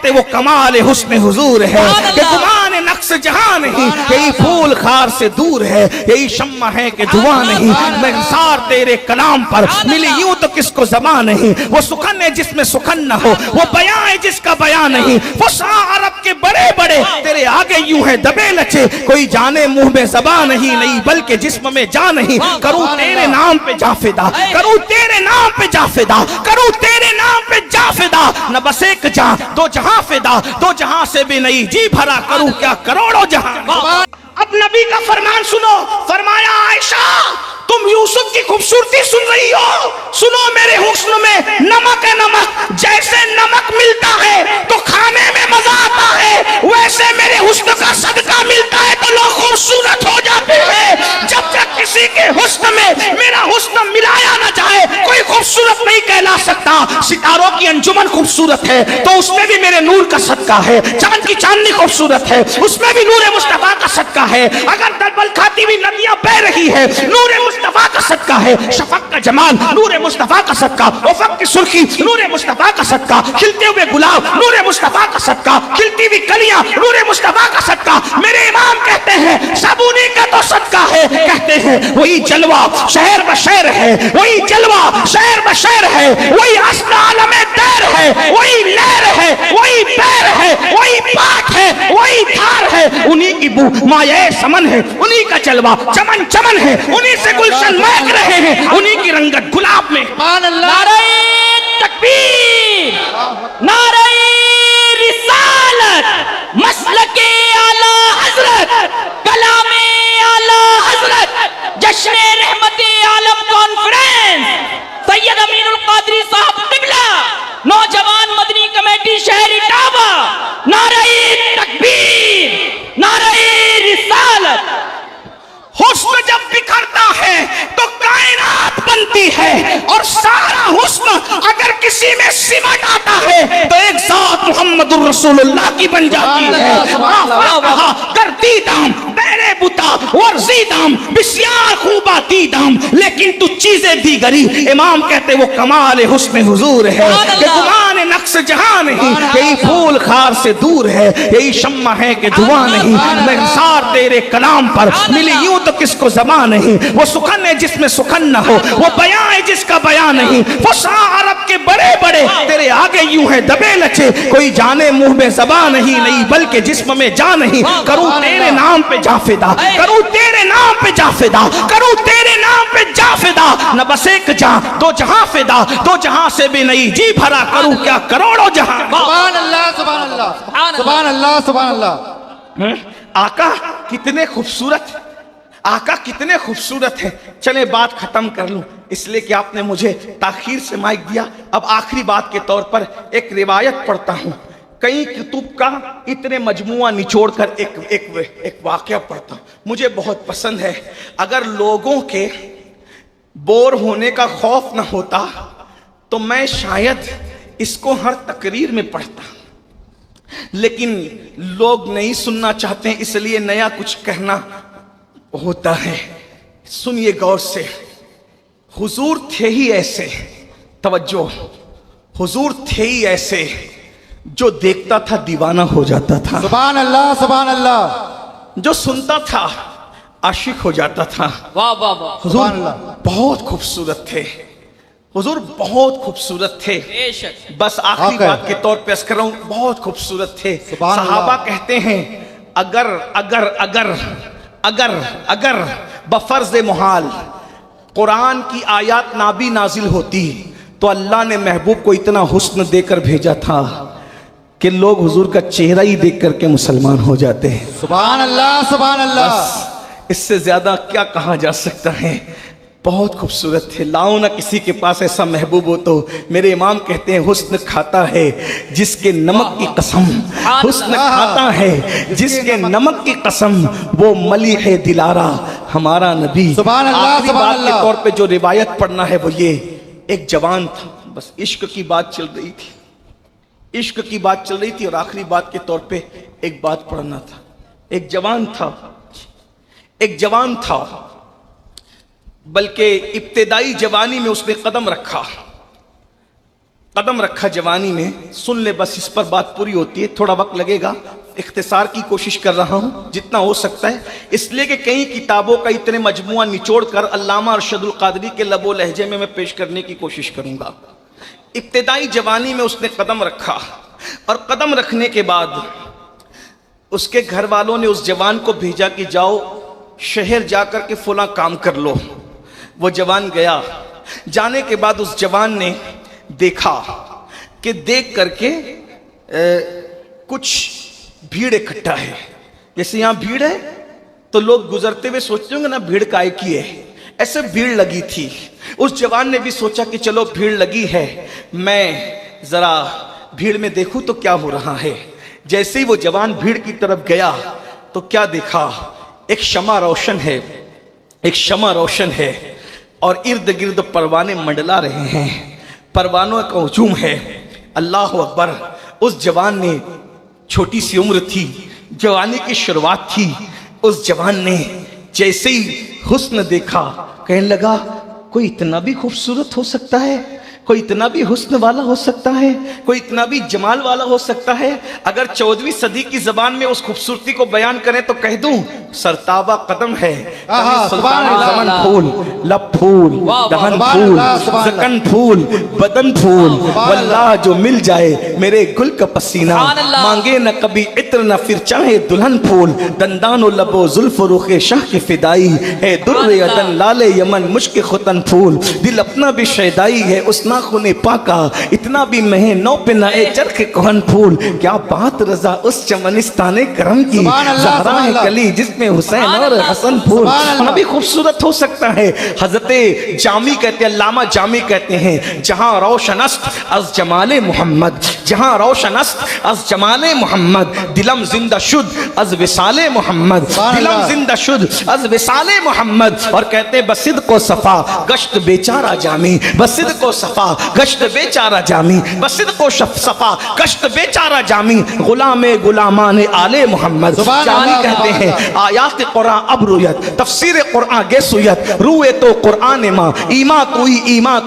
कहते वो कमाल हुस्न हुजूर है कि गुमान नक्श जहां नहीं, यही फूल खार से दूर है, यही शम्मा है कि धुआं नहीं। मैं इंसार तेरे कलाम पर मिली यूं तो किसको ज़बान नहीं। वो सुखन है जिसमें सुखन न हो, वो बयां है जिसका बयां नहीं। वो अरब के बड़े बड़े तेरे आगे यूं है दबे लचे, कोई जाने मुंह में ज़बान नहीं बल्कि जिस्म में जान नहीं। करूं तेरे नाम पे जाफिदा, करूं तेरे नाम पे जाफिदा, करूं तेरे नाम पे जाफिदा। न बस एक जहां दो जहां फिदा, दो जहां से भी नहीं जी भरा, करूं क्या करोड़ों जहां। अब नबी का फरमान सुनो, फरमाया आयशा तुम यूसुफ की खूबसूरती सुन रही हो, सुनो मेरे हुस्न में नमक है नमक। जैसे नमक मिलता है तो खाने में मजा आता है, वैसे मेरे हुस्न का सदका मिलता है तो लोग खूबसूरत हो जाते हैं। जब तक किसी के हुस्न में मेरा हुस्न मिलाया ना जाए कोई खूबसूरत नहीं कहला सकता। सितारों की अंजुमन खूबसूरत है तो उसमें भी मेरे नूर का सदका है। चांद की चांदनी खूबसूरत है, उसमें भी नूर मुस्तफा का सदका है। अगर दलबल खाती हुई नदियां बह रही है, नूर मुस्तफा का सदका है। शफक का जमाल नूर मुस्तफा का सदका, उफक की सुर्खी नूर मुस्तफा का सदका, खिलते हुए गुलाब नूर मुस्तफा का सदका, खिलती हुई कलियां नूर मुस्तफा का सदका। मेरे इमाम कहते हैं सब उन्हीं का तो सदका है। कहते हैं वही जलवा शहर बशहर है, वही जलवा शहर बशहर है, वही अस्ल आलम दैर है, वही लहर है, वही पैर है, वही पाठ है, वही धार है। उन्हीं की बू माये समन है, उन्हीं का जलवा चमन चमन है, उन्हीं से गुलशन महक रहे हैं, उन्हीं की रंगत गुलाब में। नारे तकबीर, नारे रिसालत, मसलके आला हजरत, कलामे आला हजरत, जश्न रहमते आलम कॉन्फ्रेंस, सैयद अमीनुल कादरी साहब क़िबला, नौजवान मदनी कमेटी शहर इटावा। नारे तकबीर, नारे रिसालत। हुस्न जब बिखरता है तो कायनात बनती है, और सारा हुस्न अगर किसी में सिमट आता है तो एक जात मुहम्मदुर रसूलुल्लाह की बन जाती है। करती दाम बेरे बुता वर्जी दाम बिस्यार खूबा दी दाम, लेकिन तू चीजें दी गरी। इमाम कहते वो कमाल हुस्न हुजूर है कि गुमान नक्श जहां नहीं, यही फूल खार से दूर है, यही शम्मा है कि धुआं नहीं। मैं इंसार तेरे कलाम पर मिली यूं तो किसको ज़बान नहीं। वो सुखन है जिसमें सुखन न हो, वो बयां है जिसका बयां नहीं। वो अरब के बड़े बड़े तेरे आगे यूं है दबे लचे, कोई जाने मुंह में ज़बान नहीं बल्कि जिस्म में जान नहीं। करूं तेरे नाम पे जाफिदा, करूं तेरे नाम पे जाफिदा, करूं तेरे नाम पे जाफिदा। न बस एक जहां दो जहां फिदा, दो जहां से भी नहीं जी भरा, करूं क्या करोड़ों जहां। सुभान अल्लाह, सुभान अल्लाह, सुभान अल्लाह, सुभान अल्लाह। आका कितने खूबसूरत, आका कितने खूबसूरत है। चले बात खत्म कर लूं, इसलिए कि आपने मुझे ताखीर से माइक दिया। अब आखिरी बात के तौर पर एक रिवायत पढ़ता हूं, कई कुतुब का इतने मजमुआ निचोड़ कर एक वाकया पढ़ता हूं, मुझे बहुत पसंद है। अगर लोगों के बोर होने का खौफ न होता तो मैं शायद इसको हर तकरीर में पढ़ता, लेकिन लोग नहीं सुनना चाहते हैं, इसलिए नया कुछ कहना होता है। सुनिए गौर से, हुजूर थे ही ऐसे, तवज्जो, हुजूर थे ही ऐसे जो देखता था दीवाना हो जाता था। सुभान अल्लाह, सुभान अल्लाह। जो सुनता था आशिक हो जाता था। वाह वाह वाह। हुजूर बहुत खूबसूरत थे, हुजूर बहुत खूबसूरत थे। बस आखिरी बात के तौर पे अर्ज कर रहा हूं, बहुत खूबसूरत थे। सहाबा कहते हैं अगर अगर अगर अगर अगर बफर्ज मुहाल कुरान की आयत ना भी नाजिल होती तो अल्लाह ने महबूब को इतना हुस्न देकर भेजा था कि लोग हुजूर का चेहरा ही देख करके मुसलमान हो जाते हैं। सुभान अल्लाह, सुभान अल्लाह। इससे ज्यादा क्या कहा जा सकता है। बहुत खूबसूरत थे, लाओ ना किसी के पास ऐसा महबूब हो तो। मेरे इमाम कहते हैं हुस्न खाता है जिसके नमक की कसम, हुस्न खाता है जिसके नमक की कसम, वो मली है दिलारा हमारा नबी। सुभान अल्लाह, आखिरी सुभान बात के अल्लाह। तौर पे जो रिवायत पढ़ना है वो ये, एक जवान था, बस इश्क की बात चल रही थी, इश्क की बात चल रही थी, और आखिरी बात के तौर पे एक बात पढ़ना था। एक जवान था, एक जवान था, बल्कि इब्तिदाई जवानी में उसने कदम रखा। कदम रखा जवानी में, सुन ले बस, इस पर बात पूरी होती है, थोड़ा वक्त लगेगा, इख्तिसार की कोशिश कर रहा हूँ जितना हो सकता है, इसलिए कि कई किताबों का इतने मजमुआ निचोड़ कर अल्लामा अरशदुल क़ादरी के लबो लहजे में मैं पेश करने की कोशिश करूँगा। इब्तिदाई जवानी में उसने कदम रखा और कदम रखने के बाद उसके घर वालों ने उस जवान को भेजा कि जाओ शहर जाकर के फला काम कर लो। वो जवान गया, जाने के बाद उस जवान ने देखा कि देख करके कुछ भीड़ इकट्ठा है, जैसे यहाँ भीड़ है तो लोग गुजरते हुए सोचते होंगे ना भीड़ काय की है, ऐसे भीड़ लगी थी। उस जवान ने भी सोचा कि चलो भीड़ लगी है, मैं जरा भीड़ में देखूं तो क्या हो रहा है। जैसे ही वो जवान भीड़ की तरफ गया तो क्या देखा, एक शमा रोशन है, एक शमा रोशन है और इर्द गिर्द परवाने मंडला रहे हैं, परवानों का हुजूम है। अल्लाह अकबर। उस जवान ने, छोटी सी उम्र थी, जवानी की शुरुआत थी, उस जवान ने जैसे ही हुस्न देखा कहने लगा कोई इतना भी खूबसूरत हो सकता है, कोई इतना भी हुस्न वाला हो सकता है, कोई इतना भी जमाल वाला हो सकता है। अगर 14वीं सदी की जबान में उस खूबसूरती को बयान करें तो कह दूं सरताबा कदम है, सुल्तान फूल, लब फूल, दहन फूल, ज़कन फूल, बदन फूल, वल्लाह जो मिल जाए मेरे गुल का पसीना, मांगे न कभी इत्र न फिर चाहे दुल्हन फूल, दंदानो लबो जुल्फ रुखे शाह की फिदाई है, दुर्रे अदन लाले यमन मुश्क खुतन फूल, दिल अपना भी शैदाई है उस नाखुने पाका, इतना भी महे नौ पे नए चरखे कोहन फूल, क्या बात रजा उस चमनिस्ताने करम की, ज़हरा है कली जिसमें हुसैन और हसन फूल। भी खूबसूरत हो सकता है। हजरते जामी कहते हैं, अल्लामा जामी कहते हैं, जहां रोशनस्त अज जमाले मोहम्मद, जहां रोशनस्त अज जमाले मोहम्मद, दिलम जिंदा शुद अज विसाले मोहम्मद, दिलम जिंदा शुद अज विसाले मोहम्मद। और कहते हैं बसिद को सफा गश्त बेचारा जामी, बसिद को सफा गश्त बेचारा जामी, बसिद को सफा गश्त बेचारा जामी, गुलामे गुलामाने आले मोहम्मद। जामी कहते हैं आयात कुरान अब रुयत, तफसीर कुरान गेसुयत, रूए तो कुरान माँ ईमात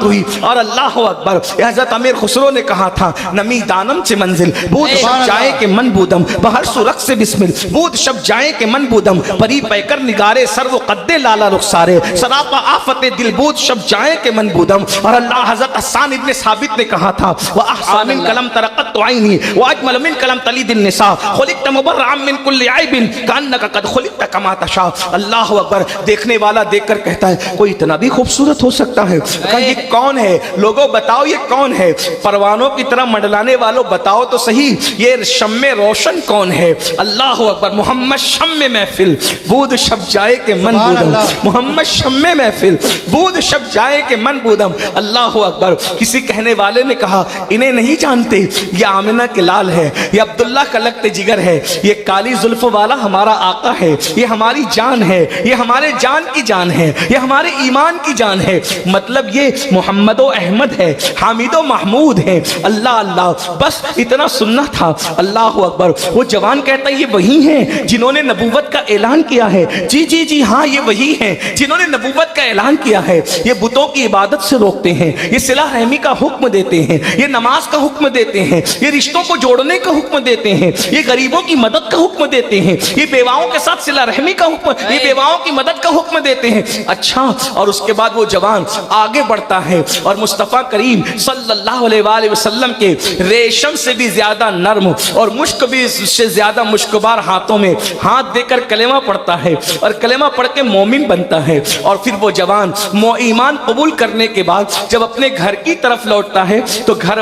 हुई। और अल्लाह अकबर, हज़रत अमीर खुसरो ने कहा था, नमी दानम से मंजिल बूद शब जाए के मन बूदम, बहर सुरख से बिस्मिल बूद शब जाए के मन बूदम, परी पैकर निगारे सर्व कद्दे लाला रुखसारे, सरापा आफते दिल बूद शब जाए के मन बूदम। और अल्लाह हज़रत हसन इब्ने साबित ने कहा था, व अहसन मिन कलम तरक़त आईनी व अजमल मिन कलम तलीद निसा, खुलिक़त मुबर्रअम मिन कुल्लि ऐबिन कान्नका कद खुलिक़त कमा तशा। अल्लाह अकबर। देखने वाला देखकर कहता है कोई इतना भी खूबसूरत हो सकता है। कहा ये कौन है, लोगों बताओ ये कौन है, परवानों की तरह मंडलाने वालों बताओ तो सही ये शम्मे रोशन कौन है। अल्लाह अकबर। मोहम्मद शम्मे महफिल बूद शब जाए के मन बूदम, मोहम्मद शम्मे महफिल बूद शब जाए के मन बूदम। अल्लाह अकबर। किसी कहने वाले ने कहा इन्हें नहीं जानते, ये आमिना के लाल है, ये अब्दुल्ला का लगते जिगर है, ये काली जुल्फ वाला हमारा आका है, ये हमारी जान है, ये हमारे जान की जान है, ये हमारे ईमान की जान है। मतलब ये मोहम्मदो अहमद है, हामिदो महमूद है। अल्लाह अल्लाह, बस इतना सुनना था। अल्लाह अकबर। वो जवान कहता है ये वही हैं जिन्होंने नबूवत का ऐलान किया है। जी जी जी हाँ, ये वही हैं जिन्होंने नबूवत का ऐलान किया है। ये बुतों की इबादत से रोकते हैं, ये सिला रहमी का हुक्म देते हैं, ये नमाज का हुक्म देते हैं, ये रिश्तों को जोड़ने का हुक्म देते हैं, ये गरीबों की मदद का हुक्म देते हैं, ये बेवाओं के साथ सिला रहमी का हुक्म, ये बेवाओं की मदद का हुक्म देते हैं। अच्छा, और उसके बाद वो जवान आगे बढ़ता है और मुस्तफ़ा करीम सल्लल्लाहु अलैहि वसल्लम के रेशम से भी ज्यादा नर्म और मुश्क भी से ज्यादा मुश्कबार हाथों में हाथ देकर कलेमा पढ़ता है और कलेमा पढ़ के मोमिन बनता है। और फिर वो जवान ईमान कबूल करने के बाद जब अपने घर की तरफ लौटता है तो घर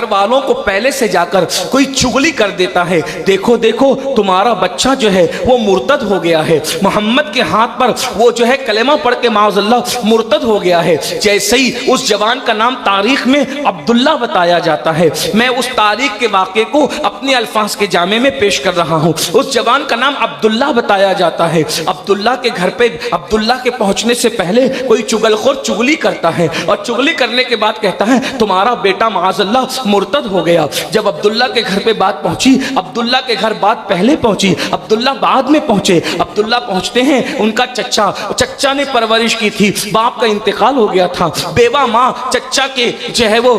वालों को पहले से जाकर कोई चुगली कर देता है, देखो देखो तुम्हारा बच्चा जो है वो मुर्तद हो गया है, मोहम्मद के हाथ पर वो जो है कलेमा पढ़ के माज़अल्लाह मुर्तद हो गया है। जैसे ही उस जवान का नाम तारीख में अब्दुल्ला बताया जाता है, मैं उस तारीख के वाक़े को अपने अल्फाज के जामे में पेश कर रहा हूँ। उस जवान का नाम अब्दुल्ला बताया जाता है। अब्दुल्ला के घर पे अब्दुल्ला के पहुंचने से पहले कोई चुगलखोर चुगली करता है और चुगली करने के बाद कहता है तुम्हारा बेटा माज़अल्लाह मुर्तद हो गया। जब अब्दुल्ला के घर पे बात पहुंची, अब्दुल्ला के घर बात पहले पहुंची, अब्दुल्ला बात बाद में पहुंचे। अब्दुल्ला पहुंचते हैं, उनका चच्चा ने परवरिश की थी, बाप का इंतकाल हो गया था, बेवा माँ चच्चा के जो है वो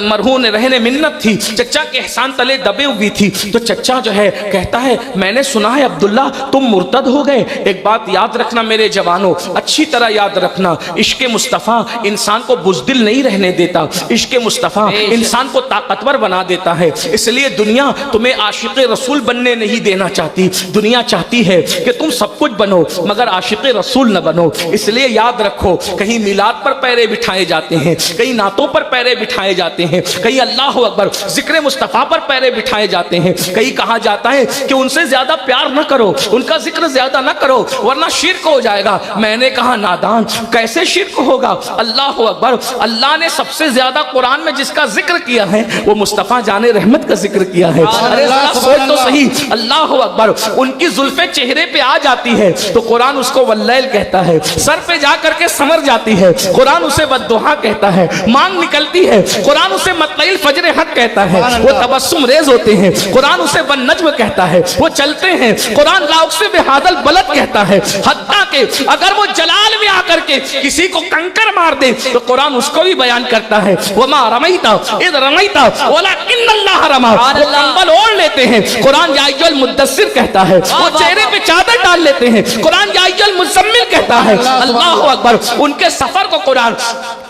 मरहूम रहने मिन्नत थी, चच्चा के एहसान तले दबे हुई थी। तो चच्चा जो है कहता है मैंने सुना है अब्दुल्ला तुम मुर्तद हो गए। एक बात याद रखना मेरे जवानों, अच्छी तरह याद रखना, इश्क़ मुस्तफ़ा इंसान को बुज़दिल नहीं रहने देता, इश्क़ मुस्तफ़ा इंसान को ताकतवर बना देता है। इसलिए दुनिया तुम्हें आशिक़ रसूल बनने नहीं देना चाहती, दुनिया चाहती है कि तुम सब कुछ बनो मगर आशिक़ रसूल न बनो। इसलिए याद रखो, कहीं मिलाद पर पैरे बिठाए जाते हैं, कहीं नातों पर पैरे बिठाए जाते हैं, कहीं अल्लाह अकबर जिक्र मुस्तफ़ा पर पैरे बिठाए जाते हैं, कहीं कहा जाता है कि उनसे ज्यादा प्यार न करो, उनका जिक्र ज्यादा न करो वरना शिर्क हो जाएगा। मैंने कहा नादान, कैसे शिर्क होगा? अल्लाह अकबर, अल्लाह ने सबसे ज्यादा कुरान में जिसका जिक्र किया है वो मुस्तफ़ा जाने रहमत का जिक्र किया है। अरे जरा सोच तो सही, अल्लाह अकबर, उनकी जुल्फे चेहरे पे आ जाती है तो कुरान उसको वल्लैल कहता है, सर पे जा करके समर जाती है कुरान उसे बद्दुहा कहता है, मांग निकलती है कुरान उसे मतलइल फजर हक कहता है, वो तबस्सुम रेज होते हैं कुरान उसे वन नज्म कहता है, वो चलते हैं कुरान लाउक से बेहादल बलद कहता है। हत्ता के अगर वो जलाल में आकर के किसी को कंकर मार दे तो कुरान उसको भी बयान करता है, वमा रमैता इद रमैता वलाकिन्नल्लाह रमा। वो कंबल ओढ़ लेते हैं कुरान या अय्युहल मुद्दस्सिर कहता है, वो चेहरे पे चादर डाल लेते हैं कुरान या अय्युहल मुज़म्मिल कहता है। अल्लाह अकबर, उनके सफर को कुरान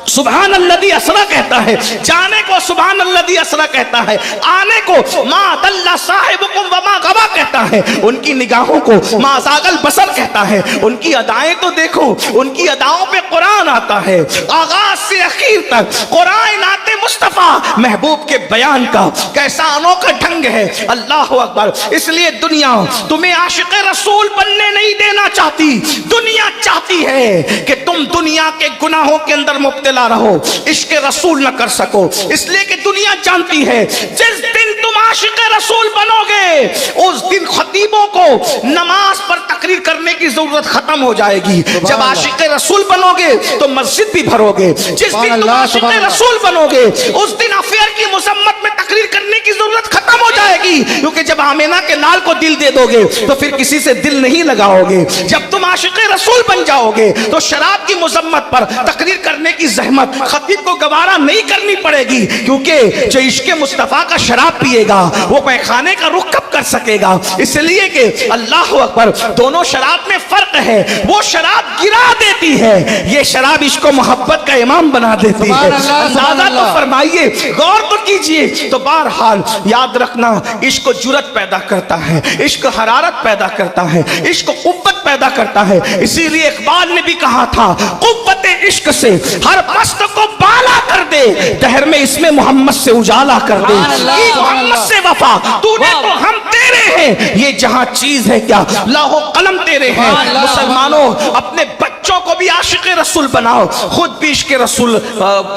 सुभान अल्लज़ी असरा कहता है, जाने को सुभान अल्लज़ी असरा कहता है, आने को मा दल्ला साहिबुकुम वमा गवा कहता है, उनकी निगाहों को मा ज़ागल बसर कहता है। उनकी अदाएं तो देखो, उनकी अदाओं पे कुरान आता है, आगाज से आखिर तक कुरान आते मुस्तफ़ा महबूब के बयान का कैसा अनोखा ढंग है। अल्लाह अकबर, इसलिए दुनिया तुम्हें आशिक़ रसूल बनने नहीं देना चाहती, दुनिया चाहती है कि तुम दुनिया के गुनाहों के अंदर मुब्तला रहो, इश्क़ रसूल न कर सको। इसलिए कि दुनिया जानती है जिस दिन तुम आशिक़ रसूल बनोगे उस दिन खतीबों को नमाज पर तकरीर करने की जरूरत खत्म हो जाएगी। जब आशिक़ रसूल बनोगे तो मस्जिद भी भरोगे, जिस दिन तुम आशिक़ रसूल बनोगे उस दिन अफेयर की मुसम्मत में तकरीर करने की जरूरत खत्म हो जाएगी, क्योंकि जब आमिना के लाल को दिल दे दोगे तो फिर किसी से दिल नहीं लगाओगे। जब तुम आशिक़ रसूल बन जाओगे तो शराब की मुसम्मत पर तकरीर करने की जहमत खतीब को गवारा नहीं करनी पड़ेगी, क्योंकि जो इश्क़ मुस्तफ़ा का शराब पिएगा वो पैखाने का रुख कब कर सकेगा। इसलिए कि अल्लाह अकबर, दोनों शराब में फर्क है, वो शराब गिरा देती है, ये शराब इश्क़ मोहब्बत का इमाम बना देती है। अंदाजा तो फरमाइए, गौर तो कीजिए। तो बहरहाल याद रखना, इश्क़ जुरत पैदा करता है, इश्क़ हरारत पैदा करता है, इश्क़ कुव्वत पैदा करता है। इसीलिए इकबाल ने भी कहा था, कुव्वत इश्क़ से हर मस्त को बाला कर दे, दहर में इसमें मोहम्मद से उजाला कर दे। मोहम्मद से वफा तूने तो हम तेरे हैं, ये जहां चीज है क्या लाहो कलम तेरे हैं। मुसलमानों, अपने बच्चों को भी आशिक़ रसूल बनाओ, खुद भी इश्क़ रसूल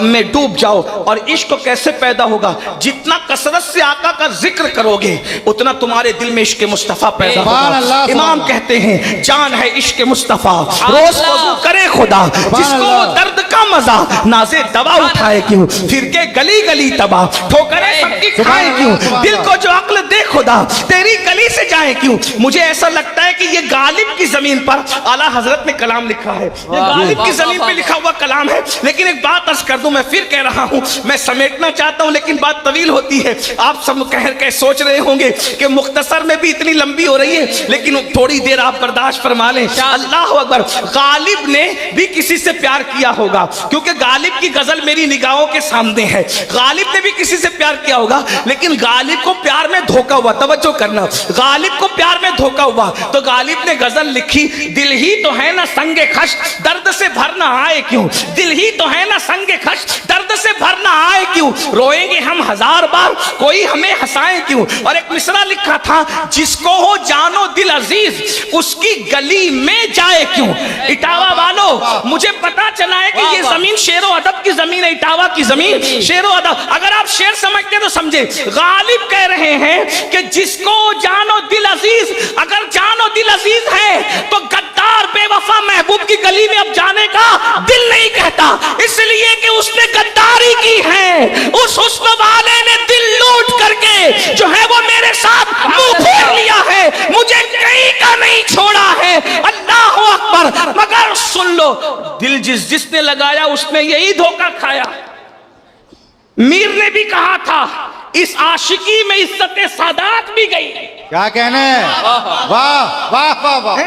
में डूब जाओ। और इश्क़ कैसे पैदा होगा? जितना कसरत से आका का जिक्र करोगे उतना तुम्हारे दिल में इश्क़ मुस्तफ़ा पैदा होगा। इमाम कहते हैं जान है इश्क़ मुस्तफ़ा, रोज वज़ू करे खुदा, जिसको दर्द का मजा नाज़े दवा उठाए क्यों, फिर के गली गली तबाह ठोकरे सबकी खाए क्यों, दिल को जो अक्ल दे खुदा तेरी गली से जाए क्यों। मुझे ऐसा लगता है कि ये गालिब की जमीन पर आला हजरत ने कलाम लिखा है, ये गालिब की जमीन पे लिखा हुआ कलाम है। लेकिन एक बात अर्ज कर दूं, मैं फिर कह रहा हूं, मैं समेटना चाहता हूं लेकिन बात तवील होती है। आप सब कह सोच रहे होंगे कि मुख्तसर में भी इतनी लंबी हो रही है, लेकिन थोड़ी देर आप बर्दाश्त फरमा लें। अल्लाह अकबर, गालिब ने भी किसी से प्यार किया होगा, क्योंकि गालिब की गजल मेरी निगाहों के सामने है। गालिब ने भी किसी से प्यार किया होगा, लेकिन गालिब को प्यार में धोखा हुआ। तवज्जो करना, गालिब को प्यार में धोखा हुआ तो गालिब ने गजल लिखी, दिल ही तो है ना संगे खश दर्द से भरना आए क्यों, दिल ही तो है ना संगे खश दर्द से भरना आए क्यों, रोएंगे हम हजार बार कोई हमें हंसाए क्यों। और एक मिसरा लिखा था, जिसको हो जानो दिल अजीज उसकी गली में जाए क्यों। इटावा वालों, मुझे पता चला है कि ये जमीन शेर व अदब की जमीन है, इटावा की जमीन शेर व अदब। अगर आप शेर समझते तो समझे, गालिब कह रहे हैं कि जिसको जानो दिल अजीज, अगर जानो दिल अजीज है तो गद्दार बेवफा महबूब की गली में अब जाने का दिल नहीं कहता, इसलिए कि उसने गद्दारी की है। उस हुस्न वाले ने दिल लूट करके जो है वो मेरे साथ मुंह फेर लिया है, मुझे कहीं का नहीं लो, दिल जिसने लगाया उसने यही धोखा खाया। मीर ने भी कहा था इस आशिकी में इज्जत सादात भी गई। क्या कहने, वाह वाह वाह वाह।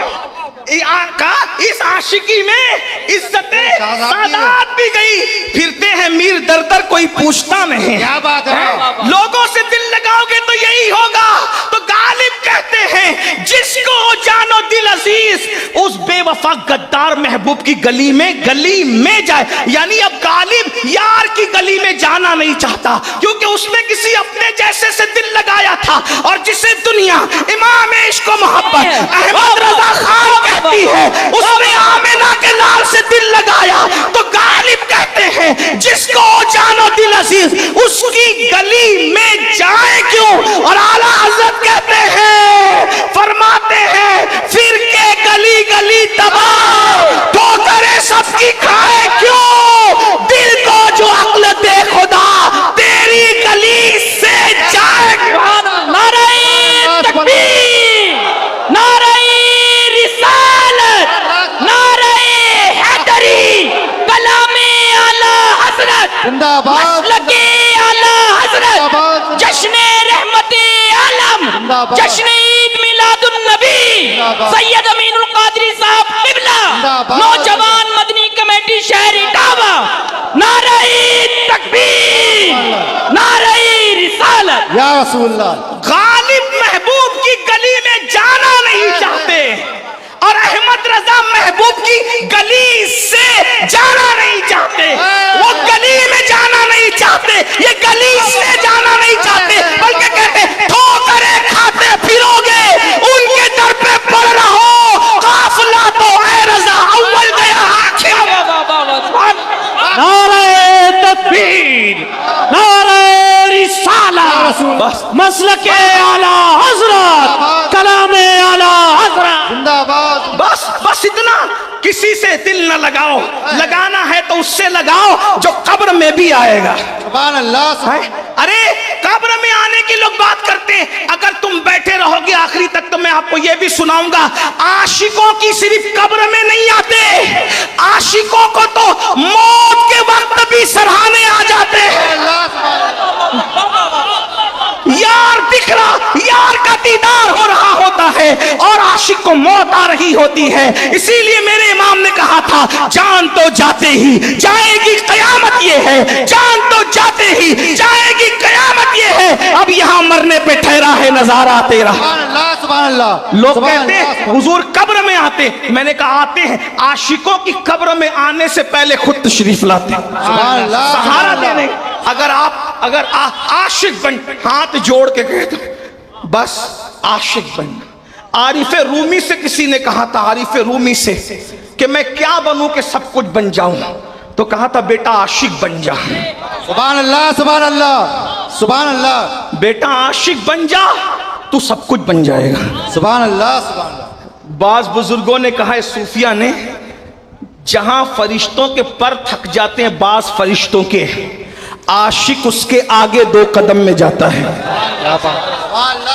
इस आशिकी में इज्जत सादात भी गई। फिरते हैं मीर दर दर, कोई पूछता नहीं। क्या बात है। लोगों से दिल लगाओगे तो यही होगा। तो गालिब कहते हैं जिसको जानो दिल अजीज, उस बेवफा गद्दार महबूब की गली में जाए। यानी अब गालिब यार की गली में जाना नहीं चाहता, क्योंकि उसने किसी अपने जैसे से दिल लगाया था। और जिसे दुनिया इमाम इश्क व मोहब्बत अहमद रजा खान कहती है, उसने आमिना के लाल से दिल लगाया। तो गालिब कहते हैं जिसको जानो दिल अजीज, उसकी गली में जाए क्यों। और आला हजरत कहते हैं, फरमाते हैं फिर के गली गली तबाह, ठोकरें सबकी खाए क्यों। दिल को जो अक्ल दे खुदा, तेरी गली से जाए क्यों। नारे तकबीर, नारे रिसालत, नारे हैदरी, कलामे आला हजरत, जिंदाबाद, मसलके आला हजरत, जश्ने रहमते आलम, जिंदाबाद, जश्ने ईद मिलादुन नबी, जिंदाबाद, सैयद अमीनुल कादरी साहब किबला, जिंदाबाद, नौजवान मदनी कमेटी शहर इटावा, नारे तकबीर, नारे रिसालत। या रसूलल्लाह। गालिब महबूब की गली में जाना नहीं चाहते, और अहमद रजा महबूब की गली से जाना नहीं चाहते। वो गली में जाना नहीं चाहते, ये गली से जाना नहीं चाहते, बल्कि कहते ठोकरें खाते फिरोगे, उनके दर पे पड़ रहो। काफिला तो ऐ रजा अव्वल गया आखिर। नारे तकबीर, नारे रिसालत, मसलके आला हजरत, कलामे आला हजरत। जिंदाबाद। बस इतना। किसी से दिल न लगाओ, लगाना है तो उससे लगाओ जो कब्र में भी आएगा। सुभान अल्लाह। अरे कब्र में आने की लोग बात करते हैं, अगर तुम बैठे रहोगे आखिरी तक तो मैं आपको यह भी सुनाऊंगा, आशिकों की सिर्फ कब्र में नहीं आते, आशिकों को तो मौत के वक्त भी सराहने आ जाते हैं। यार दिख रहा, यार का दीदार हो रहा होता है और आशिक को मौत आ रही होती है। इसीलिए मेरे इमाम ने कहा था, जान तो जाते ही जाएगी कयामत ये है, जान तो जाते ही जाएगी कयामत ये है। अब यहाँ मरने पे ठहरा है नजारा तेरा। सुभान अल्लाह, सुभान अल्लाह। लोग सुभान कहते अल्लाह, हैं हुजूर कब्र में आते, मैंने कहा आते हैं, आशिकों की कब्र में आने से पहले खुद तशरीफ लाते, सुभान अल्लाह, सहारा सुभान देने। अगर आशिक बन, हाथ जोड़ के कहे तो बस आशिक बन। आरिफ रूमी से किसी ने कहा था, आरिफ रूमी से, कि मैं क्या बनूं कि सब कुछ बन जाऊं, तो कहा था बेटा आशिक बन जा। सुभान अल्लाह, सुभान अल्लाह, सुभान अल्लाह। बेटा आशिक बन जा, तू सब कुछ बन जाएगा। सुभान अल्लाह, सुभान अल्लाह। बाज बुजुर्गों ने कहा है, सूफिया ने, जहां फरिश्तों के पर थक जाते हैं बाज फरिश्तों के, आशिक उसके आगे 2 कदम में जाता है।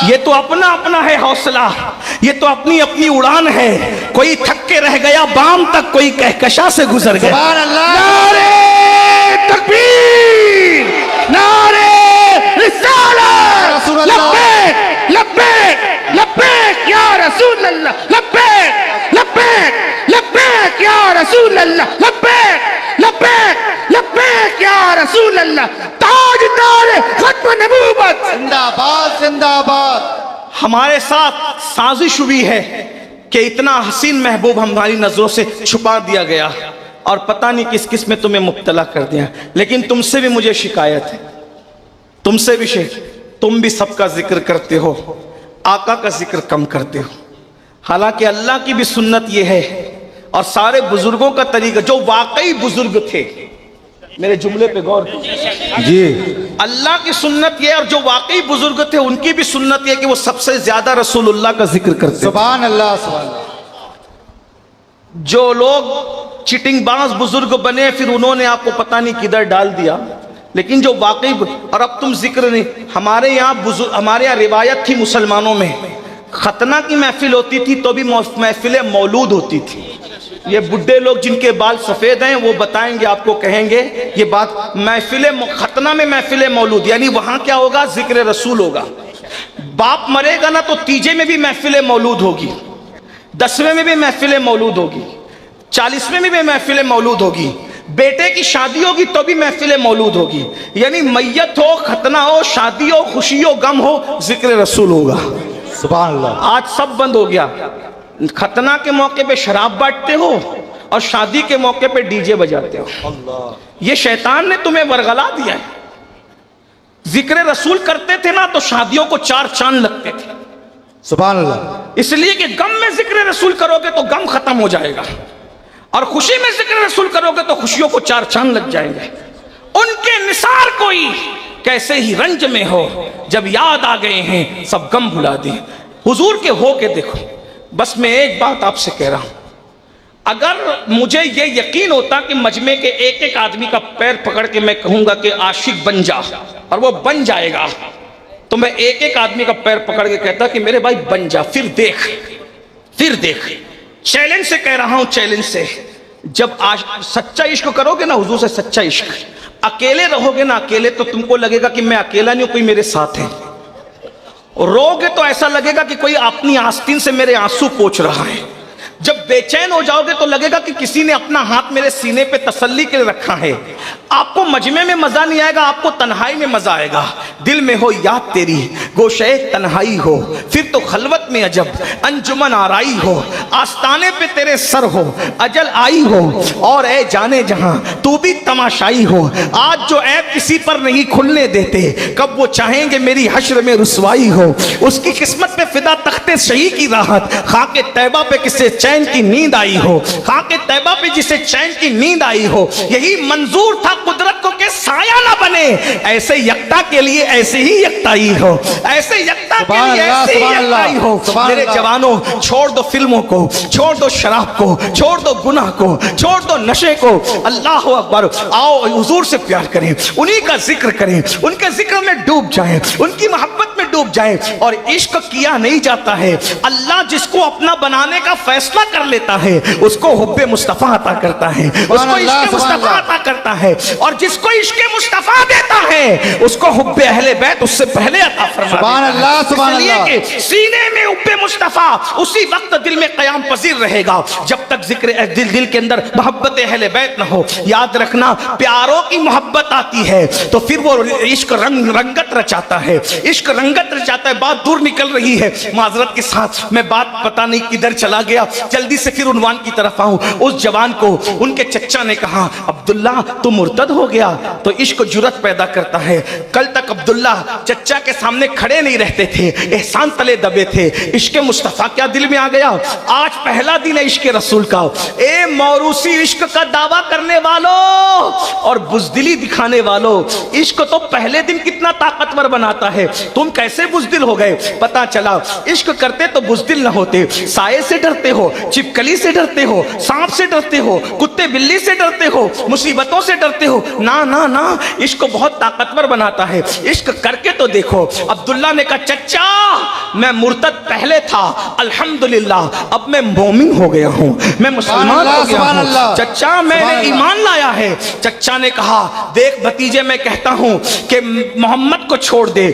ये तो अपना अपना है हौसला, ये तो अपनी अपनी उड़ान है। कोई थक के रह गया बाम तक, कोई कहकशा से गुजर गया। सुभान अल्लाह। नारे तकबीर, नारे रिसालत, लब्बैक लब्बैक लब्बैक या रसूल अल्लाह, लब्बैक लब्बैक लब्बैक या रसूल अल्लाह, लब्बैक लब्बैक लब्बैक या रसूल अल्लाह, ताजदार खत्म नबूवत। जिंदाबाद, जिंदाबाद। हमारे साथ साजिश हुई है कि इतना हसीन महबूब हमारी नजरों से छुपा दिया गया और पता नहीं किस किस में तुम्हें मुब्तला कर दिया। लेकिन तुमसे भी मुझे शिकायत है, तुमसे भी तुम भी सबका जिक्र करते हो, आका का जिक्र कम करते हो। हालांकि अल्लाह की भी सुन्नत यह है और सारे बुजुर्गों का तरीका, जो वाकई बुजुर्ग थे, मेरे जुमले पे गौर जी। अल्लाह की सुन्नत ये और जो वाकई बुजुर्ग थे उनकी भी सुन्नत ये कि वो सबसे ज्यादा रसूलुल्लाह का जिक्र करते। सुभान अल्लाह, सुभान अल्लाह। जो लोग चिटिंगबाज बुजुर्ग बने फिर उन्होंने आपको पता नहीं किधर डाल दिया, लेकिन जो वाकई, और अब तुम जिक्र नहीं, हमारे यहाँ रिवायत थी मुसलमानों में, खतना की महफिल होती थी तो भी महफिल मौलूद होती थी। ये बुढ़े लोग जिनके बाल सफेद हैं वो बताएंगे आपको, कहेंगे ये बात। महफिल खतना में महफिल मौलूद यानी वहां क्या होगा, जिक्र रसूल होगा। बाप मरेगा ना तो तीजे में भी महफिल मौलूद होगी, 10वें में भी महफिल मौलूद होगी, 40वें में भी महफिल मौलूद होगी, बेटे की शादी होगी तो भी महफिल मौलूद होगी। यानी मैयत हो, खतना हो, शादी हो, खुशी हो, गम हो, जिक्र रसूल होगा। सुभान अल्लाह। आज सब बंद हो गया। खतना के मौके पे शराब बांटते हो और शादी के मौके पे डीजे बजाते हो। ये शैतान ने तुम्हें वरगला दिया है। जिक्र रसूल करते थे ना तो शादियों को 4 चांद लगते थे। सुभान अल्लाह। इसलिए कि गम में जिक्र रसूल करोगे तो गम खत्म हो जाएगा, और खुशी में जिक्र रसूल करोगे तो खुशियों को 4 चांद लग जाएंगे। उनके निसार कोई कैसे ही रंज में हो, जब याद आ गए हैं सब गम भुला दिए। हुजूर के हो के देखो। बस मैं एक बात आपसे कह रहा हूं, अगर मुझे ये यकीन होता कि मजमे के एक एक आदमी का पैर पकड़ के मैं कहूंगा कि आशिक बन जा, और वो बन जाएगा, तो मैं एक एक आदमी का पैर पकड़ के कहता कि मेरे भाई बन जा, फिर देख। चैलेंज से कह रहा हूं, चैलेंज से। जब आज सच्चा इश्क करोगे ना हुजूर से, सच्चा इश्क, अकेले रहोगे ना अकेले, तो तुमको लगेगा कि मैं अकेला नहीं हूं, कोई मेरे साथ है। रोगे तो ऐसा लगेगा कि कोई अपनी आस्तीन से मेरे आंसू पोंछ रहा है। जब बेचैन हो जाओगे तो लगेगा कि किसी ने अपना हाथ मेरे सीने पे तसल्ली के लिए रखा है। आपको मजमे में मजा नहीं आएगा, आपको तन्हाई में मजा आएगा। दिल में हो याद तेरी, गोशे तन्हाई हो, फिर तो खलवत में अजब अंजुमन आराई हो, आस्ताने पे तेरे सर हो, अजल आई हो, और ए जाने जहां तू भी तमाशाई हो। आज जो ऐप किसी पर नहीं खुलने देते, कब वो चाहेंगे मेरी हश्र में रुसवाई हो। उसकी किस्मत पे फिदा तख्ते सही की राहत, खाके तैबा पे किसे चैन की नींद आई हो, खाके तैबा पे जिसे चैन की नींद आई हो। यही मंजूर था कुदरत को कि साया ना बने, ऐसे यक्ता के लिए ऐसे ही यक्ताई हो, ऐसे यक्ता के लिए ऐसे ही यक्ताई हो। मेरे जवानों, छोड़ दो फिल्मों को, छोड़ दो शराब को, छोड़ दो गुनाह को, छोड़ दो नशे को। अल्लाह अकबर। आओ हुजूर से प्यार करें, उन्हीं का जिक्र करें, उनके जिक्र में डूब जाएं, उनकी मोहब्बत में डूब जाएं। और इश्क किया नहीं जाता है, अल्लाह जिसको अपना बनाने का फैसला कर लेता है उसको हुब्बे मुस्तफा अता करता है, उसको इश्क मुस्तफा अता करता है। और जिसको इश्क मुस्तफा देता है उसको हुब्बे अहले बैत उससे पहले अता फरमाता है। सुभान अल्लाह, सुभान अल्लाह। इसलिए कि सीने में हुब्बे मुस्तफा उसी वक्त दिल में कयाम पजीर रहेगा जब तक जिक्र दिल के अंदर मोहब्बत अहले बैत न हो। याद रखना, प्यारों की मोहब्बत आती है तो फिर वो इश्क रंगत रचाता है, इश्क रंगत रचाता है। बात दूर निकल रही है, माजरत के साथ मैं बात पता नहीं किधर चला गया। जल्दी से फिर उन्वान की तरफ आऊं। उस जवान को उनके चच्चा ने कहा, अब्दुल्ला तू मुर्तद हो गया। तो इश्क जुर्रत पैदा करता है। कल तक अब्दुल्ला चच्चा के सामने खड़े नहीं रहते थे, एहसान तले दबे थे। इश्क मुस्तफा क्या दिल में आ गया। आज पहला दिन है इश्क रसूल का। ए मौरूसी इश्क का दावा करने वालों और बुजदिली दिखाने वालों, इश्क तो पहले दिन कितना ताकतवर बनाता है। तुम कैसे बुजदिल हो गए? पता चला इश्क करते तो बुजदिल न होते। साये से डरते हो, चिपकली से डरते हो, सांप से डरते हो, कुत्ते बिल्ली से डरते हो, मुसीबतों से डरते हो। ना ना ना, इश्क बहुत ताकतवर बनाता है। इश्क करके तो देखो। अब्दुल्ला ने कहा, चच्चा मैं मुर्तद पहले था, अल्हम्दुलिल्लाह अब मैं मोमिन हो गया हूं, मैं मुसलमान हो गया हूं। चच्चा मैंने ईमान लाया है। चच्चा ने कहा, देख भतीजे मैं कहता हूं कि मोहम्मद को छोड़ दे।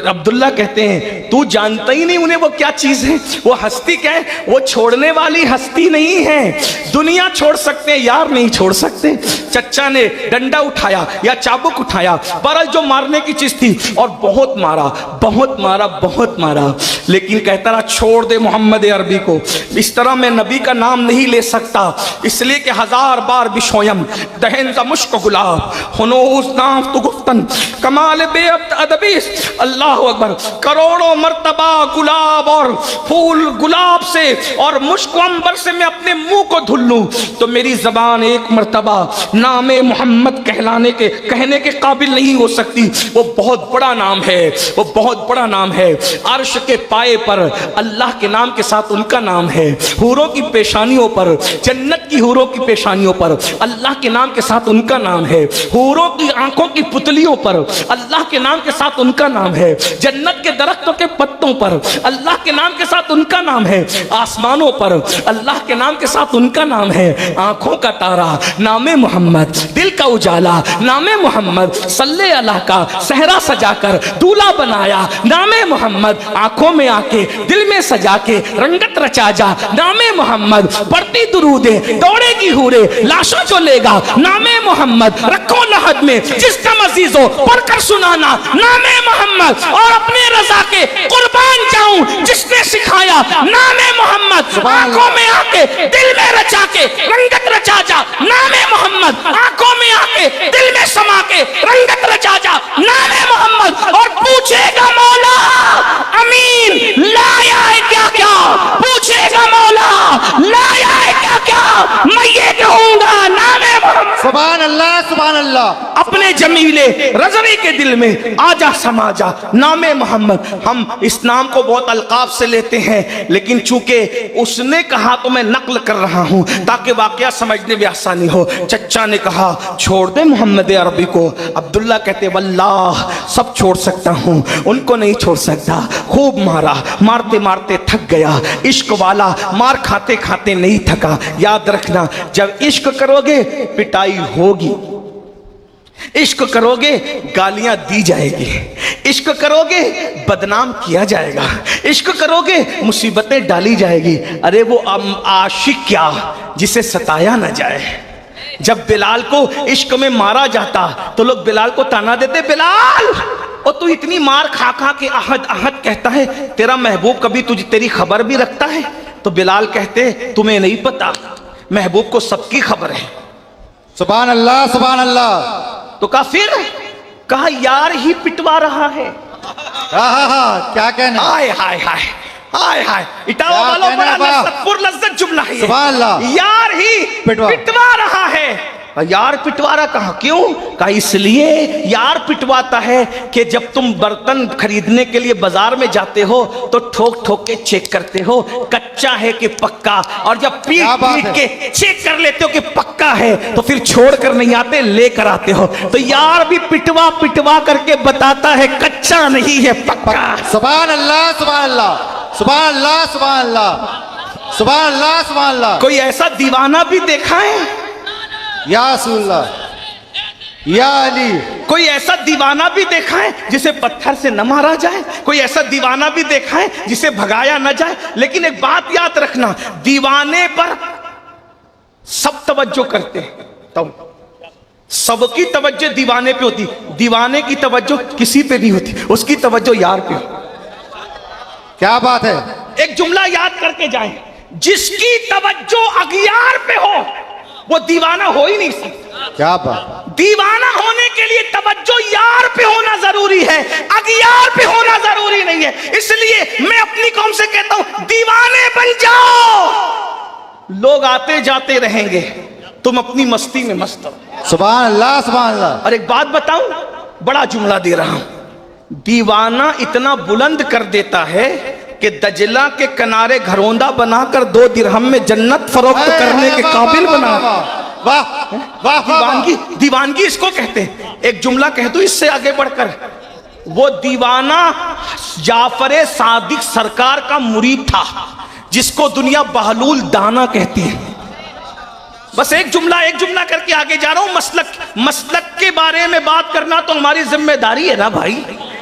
अब्दुल्ला कहते हैं, तू जानता ही नहीं उन्हें वो क्या चीज है, वो हस्ती क्या है। वो छोड़ने वाली हस्ती नहीं है। दुनिया छोड़ सकते हैं, यार नहीं छोड़ सकते। चच्चा ने डंडा उठाया या चाबुक उठाया, बरल जो मारने की चीज थी, और बहुत मारा, बहुत मारा, बहुत मारा। लेकिन कहता रहा, छोड़ दे मोहम्मद अरबी को, इस तरह मैं नबी का नाम नहीं ले सकता। इसलिए कि 1000 बार बिशोयम दहन का मुश्क गुलाब हुनूस नाम तो गुफ्तन कमाल बेअब्द अदबीस। अल्लाह अकबर। करोड़ों मर्तबा गुलाब और फूल गुलाब से और मुश्क अंबर से मैं अपने मुंह को धुल लूं तो मेरी जबान एक मर्तबा नामे मोहम्मद कहने के काबिल नहीं हो सकती। वो बहुत बड़ा नाम है, वो बहुत बड़ा नाम है। अर्श के पाए पर अल्लाह के नाम के साथ उनका नाम है। हूरों की पेशानियों पर, जन्नत की हूरों की पेशानियों पर अल्लाह के नाम के साथ उनका नाम है। हूरों की आंखों की पुतलियों पर अल्लाह के नाम के साथ उनका नाम है। जन्नत के दरख्तों के पत्तों पर्वतों पर अल्लाह के नाम के साथ उनका नाम है, आसमानों पर अल्लाह के नाम के साथ उनका नाम है, आंखों का तारा नामे मोहम्मद, दिल का उजाला नामे मोहम्मद, सल्ले अल्लाह का सहरा सजाकर दूल्हा बनाया नामे मोहम्मद, आंखों में आके दिल में सजा के रंगत रचा जा नामे मोहम्मद, बढ़ती दुरूदे दौड़ेगी हूरे लाशों जो लेगा नामे मोहम्मद, रखो लहद में जिसका मजीज हो पढ़कर सुनाना नामे मोहम्मद, और अपने रजा के कुर्बान जाऊं जिसने सिखाया नामे मोहम्मद, आंखों में आके दिल में रचा के रंगत रचा जा नामे मोहम्मद, आंखों में आके दिल में समा के रंगत रचा जा नामे मोहम्मद, और पूछेगा मौला अमीन लाया है क्या क्या, पूछेगा मौला लाया है क्या क्या, मैं ये कहूंगा नामे मोहम्मद। सुभान अल्लाह, सुभान अल्लाह। अपने जमीले रजवी के दिल में आजा समाजा नामे मोहम्मद। हम इस नाम को बहुत अलकाब से लेते हैं, लेकिन चूंकि उसने कहा तो मैं नकल कर रहा हूं ताकि वाकया समझने में आसानी हो। चचा ने कहा छोड़ दे मोहम्मद अरबी को, अब्दुल्ला कहते वल्लाह सब छोड़ सकता हूं, उनको नहीं छोड़ सकता। खूब मारा, मारते मारते थक गया, इश्क वाला मार खाते खाते नहीं थका। याद रखना, जब इश्क करोगे पिटाई होगी, इश्क करोगे गालियां दी जाएगी, इश्क करोगे बदनाम किया जाएगा, इश्क करोगे मुसीबतें डाली जाएगी। अरे वो आशिक क्या जिसे सताया न जाए। जब बिलाल को इश्क में मारा जाता तो लोग बिलाल को ताना देते, बिलाल और तू इतनी मार खा खा के अहद अहद कहता है, तेरा महबूब कभी तुझे तेरी खबर भी रखता है? तो बिलाल कहते तुम्हें नहीं पता, महबूब को सबकी खबर है। सुभान अल्लाह, सुभान अल्लाह। तो कहा फिर, कहा यार ही पिटवा रहा है। हाँ, क्या कहना। हाय हाय हाय हाय हाय, इटावा वालों बड़ा पुरलज्जत जुमला है। सुभान अल्लाह। यार ही पिटवा रहा है। यार पिटवा रहा, कहा क्यों? कहा इसलिए यार पिटवाता है कि जब तुम बर्तन खरीदने के लिए बाजार में जाते हो तो ठोक ठोक के चेक करते हो कच्चा है कि पक्का, और जब पीट पीट के चेक कर लेते हो कि पक्का है तो फिर छोड़ कर नहीं आते, लेकर आते हो। तो यार भी पिटवा पिटवा करके बताता है कच्चा नहीं है पक्का। सुभान अल्लाह, सुभान अल्लाह, सुभान अल्लाह, सुभान अल्लाह, सुभान अल्लाह, सुभान अल्लाह। कोई ऐसा दीवाना भी देखा है? या रसूलल्लाह, या अली। कोई ऐसा दीवाना भी देखा है जिसे पत्थर से न मारा जाए? कोई ऐसा दीवाना भी देखा है जिसे भगाया न जाए? लेकिन एक बात याद रखना, दीवाने पर सब तवज्जो करते हैं, तब सबकी तवज्जो दीवाने पे होती, दीवाने की तवज्जो किसी पे नहीं होती, उसकी तवज्जो यार पे। क्या बात है। एक जुमला याद करके जाएं, जिसकी तवज्जो अगियार पे हो वो दीवाना हो ही नहीं सकता। क्या बात। दीवाना होने के लिए तवज्जो यार पे होना जरूरी है, अगियार पे होना जरूरी नहीं है। इसलिए मैं अपनी कौम से कहता हूं दीवाने बन जाओ, लोग आते जाते रहेंगे, तुम अपनी मस्ती में मस्त हो। सुभान अल्लाह, सुभान अल्लाह। और एक बात बताऊं, बड़ा जुमला दे रहा हूं, दीवाना इतना बुलंद कर देता है कि दजला के किनारे घरौंदा बनाकर 2 दिरहम में जन्नत फरोख्त करने के काबिल बना। वाह वाह। दीवानगी, दीवानगी इसको कहते हैं। एक जुमला कह दो इससे आगे बढ़कर, वो दीवाना जाफर सादिक सरकार का मुरीद था जिसको दुनिया बहलूल दाना कहती है। बस एक जुमला करके आगे जा रहा हूं। मसलक के बारे में बात करना तो हमारी जिम्मेदारी है ना भाई,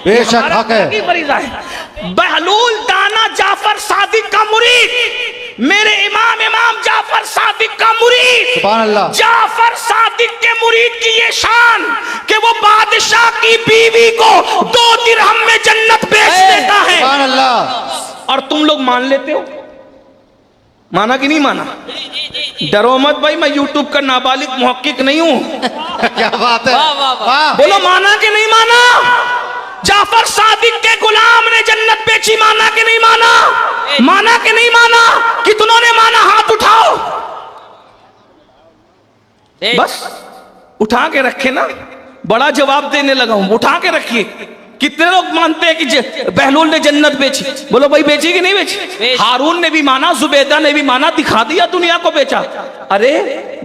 बेशक हक है। बहलूल दाना जाफर सादिक का मुरीद, मेरे इमाम जाफर सादिक का मुरीद। सुभान अल्लाह। जाफर सादिक के मुरीद की ये शान कि वो बादशाह की बीवी को 2 दिरहम में जन्नत बेच देता है। सुभान अल्लाह। और तुम लोग मान लेते हो, माना कि नहीं माना? डरो मत भाई, मैं यूट्यूब का नाबालिग मुहक्किक नहीं हूं। क्या बात है। वाह। बोलो माना कि नहीं माना? जाफर सादिक के गुलाम ने जन्नत बेची, माना कि नहीं माना? माना कि नहीं माना? कितनों ने माना? हाथ उठाओ। बस उठा के रखे ना, बड़ा जवाब देने लगा हूं, उठा के रखिए। कितने लोग मानते हैं कि बहलूल ने जन्नत बेची? बोलो भाई बेची कि नहीं बेची? हारून ने भी माना, जुबैदा ने भी माना, दिखा दिया दुनिया को बेचा। अरे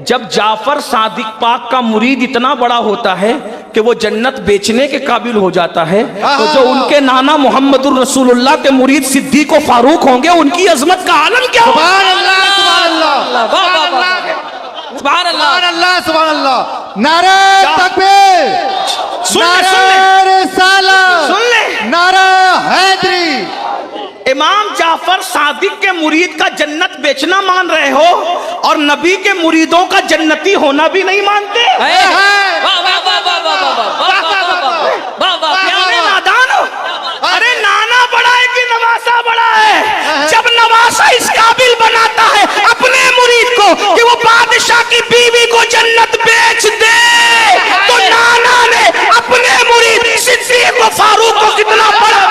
जब जाफर सादिक पाक का मुरीद इतना बड़ा होता है कि वो जन्नत बेचने के काबिल हो जाता है, तो जो उनके नाना मोहम्मदुर रसूलुल्लाह के मुरीद सिद्दीक व फारूक होंगे, उनकी अजमत का आलम क्या होगा? सुभान अल्लाह, सुभान अल्लाह, सुभान अल्लाह, सुभान अल्लाह, सुभान अल्लाह। नारे तकबीर, सुन ले, नारे रिसालत, सुन ले। नारा हैदरी। इमाम जाफर सादिक के मुरीद का जन्नत बेचना मान रहे हो और नबी के मुरीदों का जन्नती होना भी नहीं मानते? प्यारे नादान हो। अरे नाना बड़ा है कि नवासा बड़ा है? जब नवासा इस काबिल बनाता है अपने मुरीद को कि वो बादशाह की बीवी को जन्नत बेच दे, तो नाना ने अपने मुरीद सिद्दीक व फारूक को कितना बड़ा।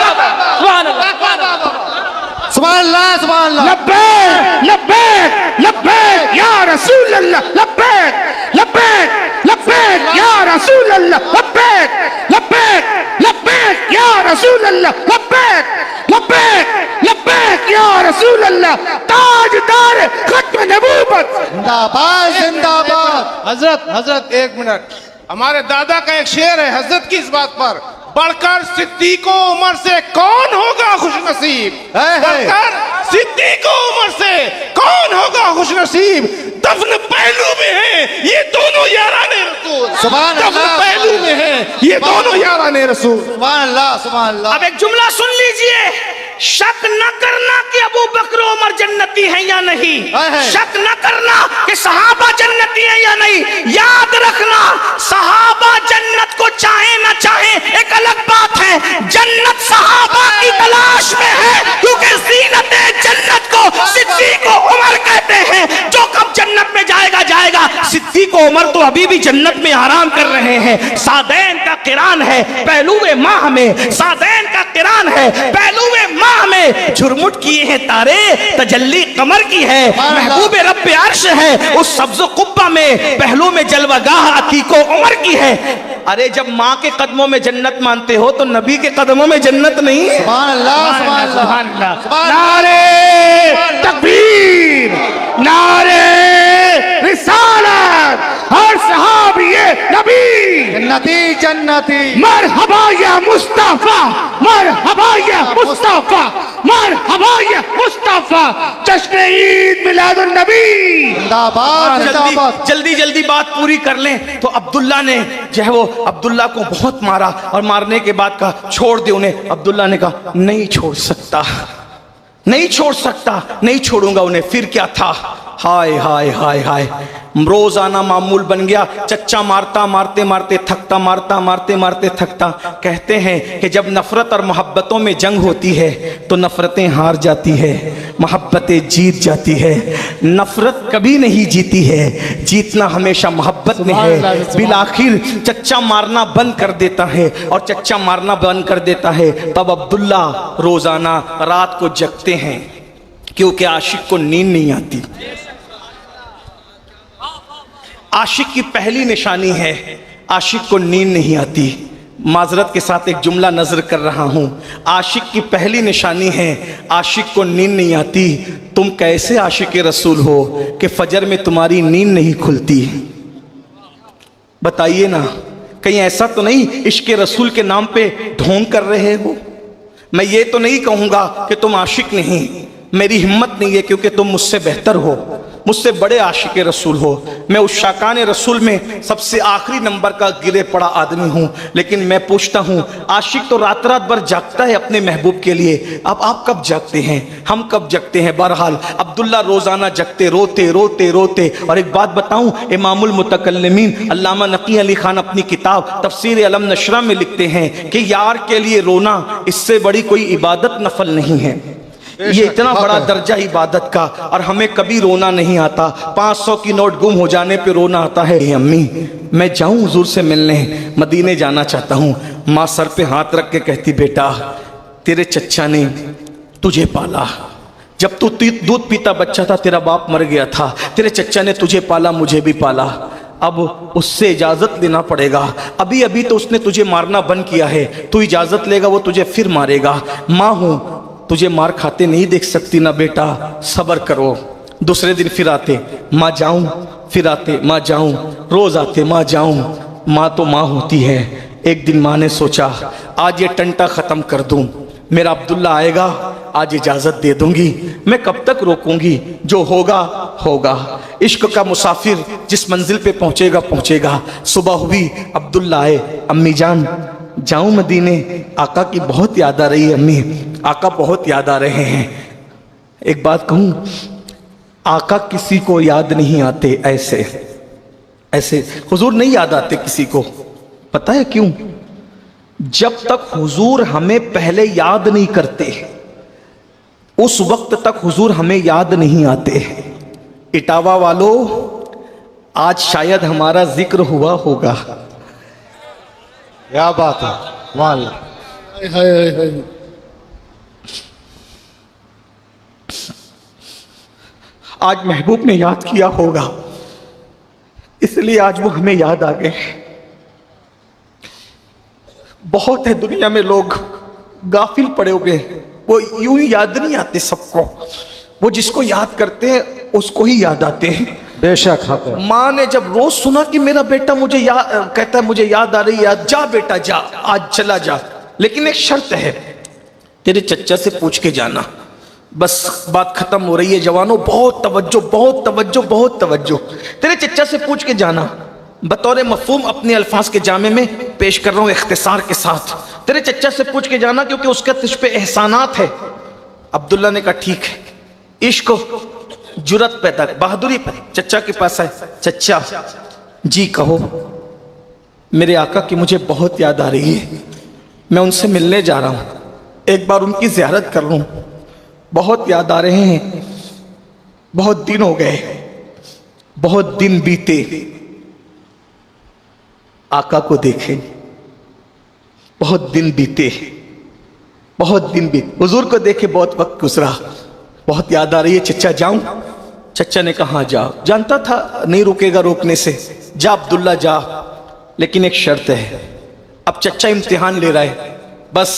सुभान अल्लाह, सुभान अल्लाह। लब्बैक लब्बैक लब्बैक या रसूल अल्लाह, लब्बैक लब्बैक लब्बैक या रसूल अल्लाह, लब्बैक लब्बैक लब्बैक या रसूल अल्लाह, लब्बैक लब्बैक लब्बैक या रसूल अल्लाह, ताजदार खत्म नबूवत। जिंदाबाद, जिंदाबाद। हजरत हजरत एक मिनट, हमारे दादा का एक शेर है हजरत की इस बात पर, बढ़कर सिद्दीको उमर से कौन होगा खुशनसीब। बढ़कर सिद्दीको उमर से कौन होगा खुशनसीब। दफन पहलू में है ये दोनों याराने रसूल, सुभान दफन अल्लाह, पहलू में है ये दोनों याराने रसूल। सुभान अल्लाह, सुभान अल्लाह। अब एक जुमला सुन लीजिए, शक न करना कि अबू बकर उमर जन्नती हैं या नहीं, शक न करना कि सहाबा जन्नती हैं या नहीं, याद रखना सहाबा जन्नत को चाहे ना चाहे एक अलग बात है, जन्नत सहाबा की तलाश में है, क्योंकि ज़ीनत जन्नत को सिद्दीक व उमर कहते हैं। जो कब जन्नत में जाएगा जाएगा, सिद्दीक व उमर तो अभी भी जन्नत में आराम कर रहे हैं। सादैन का किरान है पहलुए माह में, सादैन का किरान है पहलुए माह में, झुरमुट किए हैं तारे, तजल्ली कमर की है, महबूब रब्बे अर्श है उस सब्ज़ कुब्बा में, पहलू में जलवागाह अतीको उमर की है। अरे जब माँ के कदमों में जन्नत मानते हो तो नबी के कदमों में जन्नत नहीं है? सुभान अल्लाह, सुभान अल्लाह। नारे तकबीर, नारे रिसालत, हर सहाबिये नबी जन्नती, जन्नती। मरहबा या मुस्तफा, मरहबा या मुस्तफा, मरहबा या मुस्तफा, जश्न ईद मिलादुन नबी। जिंदाबाद, जिंदाबाद। जल्दी जल्दी बात पूरी कर लें। तो अब्दुल्ला ने जो है वो अब्दुल्ला को बहुत मारा और मारने के बाद कहा छोड़ दे उन्हें। अब्दुल्ला ने कहा नहीं छोड़ सकता, नहीं छोड़ सकता, नहीं छोड़ूंगा उन्हें। फिर क्या था? हाय हाय हाय हाय, रोजाना मामूल बन गया, चच्चा मारता मारते मारते थकता, मारता मारते मारते थकता। कहते हैं कि जब नफरत और मोहब्बतों में जंग होती है तो नफरतें हार जाती है, मोहब्बतें जीत जाती है। नफरत कभी नहीं जीती है, जीतना हमेशा मोहब्बत में है। बिलाखिर चच्चा मारना बंद कर देता है, और चच्चा मारना बंद कर देता है तब अब्दुल्ला रोजाना रात को जगते हैं, क्योंकि आशिक को नींद नहीं आती। आशिक की पहली निशानी है आशिक को नींद नहीं आती। माजरत के साथ एक जुमला नजर कर रहा हूं, आशिक की पहली निशानी है आशिक को नींद नहीं आती। तुम कैसे आशिक रसूल हो कि फजर में तुम्हारी नींद नहीं खुलती? बताइए ना, कहीं ऐसा तो नहीं इश्क रसूल के नाम पे ढोंग कर रहे हो? मैं ये तो नहीं कहूंगा कि तुम आशिक नहीं, मेरी हिम्मत नहीं है, क्योंकि तुम मुझसे बेहतर हो, मुझसे बड़े आशिक रसूल हो। मैं उस शाकान रसूल में सबसे आखिरी नंबर का गिरे पड़ा आदमी हूँ। लेकिन मैं पूछता हूँ, आशिक तो रात रात भर जागता है अपने महबूब के लिए, अब आप कब जागते हैं, हम कब जगते हैं? बहरहाल अब्दुल्ला रोजाना जगते, रोते रोते रोते। और एक बात बताऊं, इमामुल मुतकल्लिमीन अल्लामा नकी अली खान अपनी किताब तफसीर अलम नशरा में लिखते हैं कि यार के लिए रोना इससे बड़ी कोई इबादत नफल नहीं है। ये इतना बड़ा दर्जा इबादत का, और हमें कभी रोना नहीं आता। 500 की नोट गुम हो जाने पे रोना आता है। अम्मी मैं जाऊं हुजूर से मिलने, मदीने जाना चाहता हूँ। माँ सर पे हाथ रख के कहती, बेटा तेरे चच्चा ने तुझे पाला, जब तू दूध पीता बच्चा था तेरा बाप मर गया था, तेरे चच्चा ने तुझे पाला, मुझे भी पाला, अब उससे इजाज़त लेना पड़ेगा। अभी अभी तो उसने तुझे मारना बंद किया है, तू इजाज़त लेगा वो तुझे फिर मारेगा। माँ हूँ, तुझे मार खाते नहीं देख सकती ना बेटा, सब्र करो। दूसरे दिन फिर आते, माँ जाऊं, फिर आते, माँ जाऊं, रोज आते, माँ जाऊं, माँ तो माँ होती है। एक दिन माँ ने सोचा आज ये टंटा ख़त्म कर दूं, मेरा अब्दुल्ला आएगा, आज इजाज़त दे दूंगी, मैं कब तक रोकूंगी, जो होगा होगा। इश्क का मुसाफिर जिस मंजिल पे पहुंचेगा पहुंचेगा। सुबह हुई, अब्दुल्ला आए, अम्मी जान जाऊं मदीने, आका की बहुत याद आ रही है अम्मी, आका बहुत याद आ रहे हैं। एक बात कहूं, आका किसी को याद नहीं आते ऐसे ऐसे, हुजूर नहीं याद आते किसी को। पता है क्यों? जब तक हुजूर हमें पहले याद नहीं करते उस वक्त तक हुजूर हमें याद नहीं आते। इटावा वालों, आज शायद हमारा जिक्र हुआ होगा। क्या बात है, वाल आज महबूब ने याद किया होगा, इसलिए आज वो हमें याद आ गए। बहुत है दुनिया में लोग गाफिल पड़े हुए, वो यूं ही याद नहीं आते सबको, वो जिसको याद करते हैं उसको ही याद आते हैं। बेशक हक है। माँ ने जब रोज सुना कि मेरा बेटा मुझे याद कहता है, मुझे याद आ रही है, जा बेटा जा, आज चला जा, लेकिन एक शर्त है, तेरे चच्चा से पूछ के जाना। बस बात खत्म हो रही है जवानों, बहुत तवज्जो बहुत तवज्जो बहुत तवज्जो। तेरे चच्चा से पूछ के जाना, बतौर मफहूम अपने अल्फाज के जामे में पेश कर रहा हूं इख्तिसार के साथ। तेरे चच्चा से पूछ के जाना क्योंकि उसका तुझ पे एहसानात है। अब्दुल्ला ने कहा ठीक है। इश्क जुरत पैदा, बहादुरी पर चच्चा के पास आए, चच्चा जी कहो, मेरे आका की मुझे बहुत याद आ रही है, मैं उनसे मिलने जा रहा हूं, एक बार उनकी ज़ियारत कर लूं, बहुत याद आ रहे हैं, बहुत दिन हो गए, बहुत दिन बीते, आका को देखे, बहुत दिन बीते, बहुत दिन बीते, हुजूर को देखे बहुत वक्त गुजरा, बहुत याद आ रही है, चच्चा जाऊं? चच्चा ने कहा जाओ, जानता था नहीं रुकेगा रोकने से, जा अब्दुल्ला जा, लेकिन एक शर्त है। अब चच्चा इम्तिहान ले रहा है, बस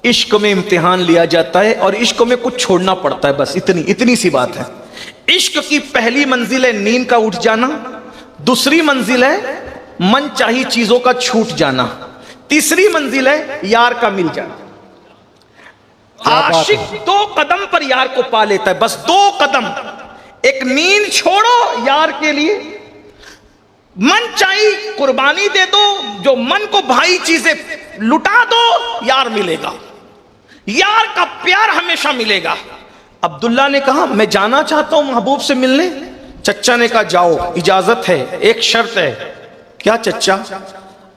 इश्क में इम्तिहान लिया जाता है और इश्क में कुछ छोड़ना पड़ता है, बस इतनी इतनी सी बात है। इश्क की पहली मंजिल है नींद का उठ जाना, दूसरी मंजिल है मन चाही चीजों का छूट जाना, तीसरी मंजिल है यार का मिल जाना। आशिक 2 कदम पर यार को पा लेता है, बस 2 कदम, एक नींद छोड़ो यार के लिए, मन चाही कुर्बानी दे दो, जो मन को भाई चीजें लुटा दो, यार मिलेगा, यार का प्यार हमेशा मिलेगा। अब्दुल्ला ने कहा मैं जाना चाहता हूं महबूब से मिलने। चच्चा ने कहा जाओ, इजाजत है, एक शर्त है। क्या चच्चा?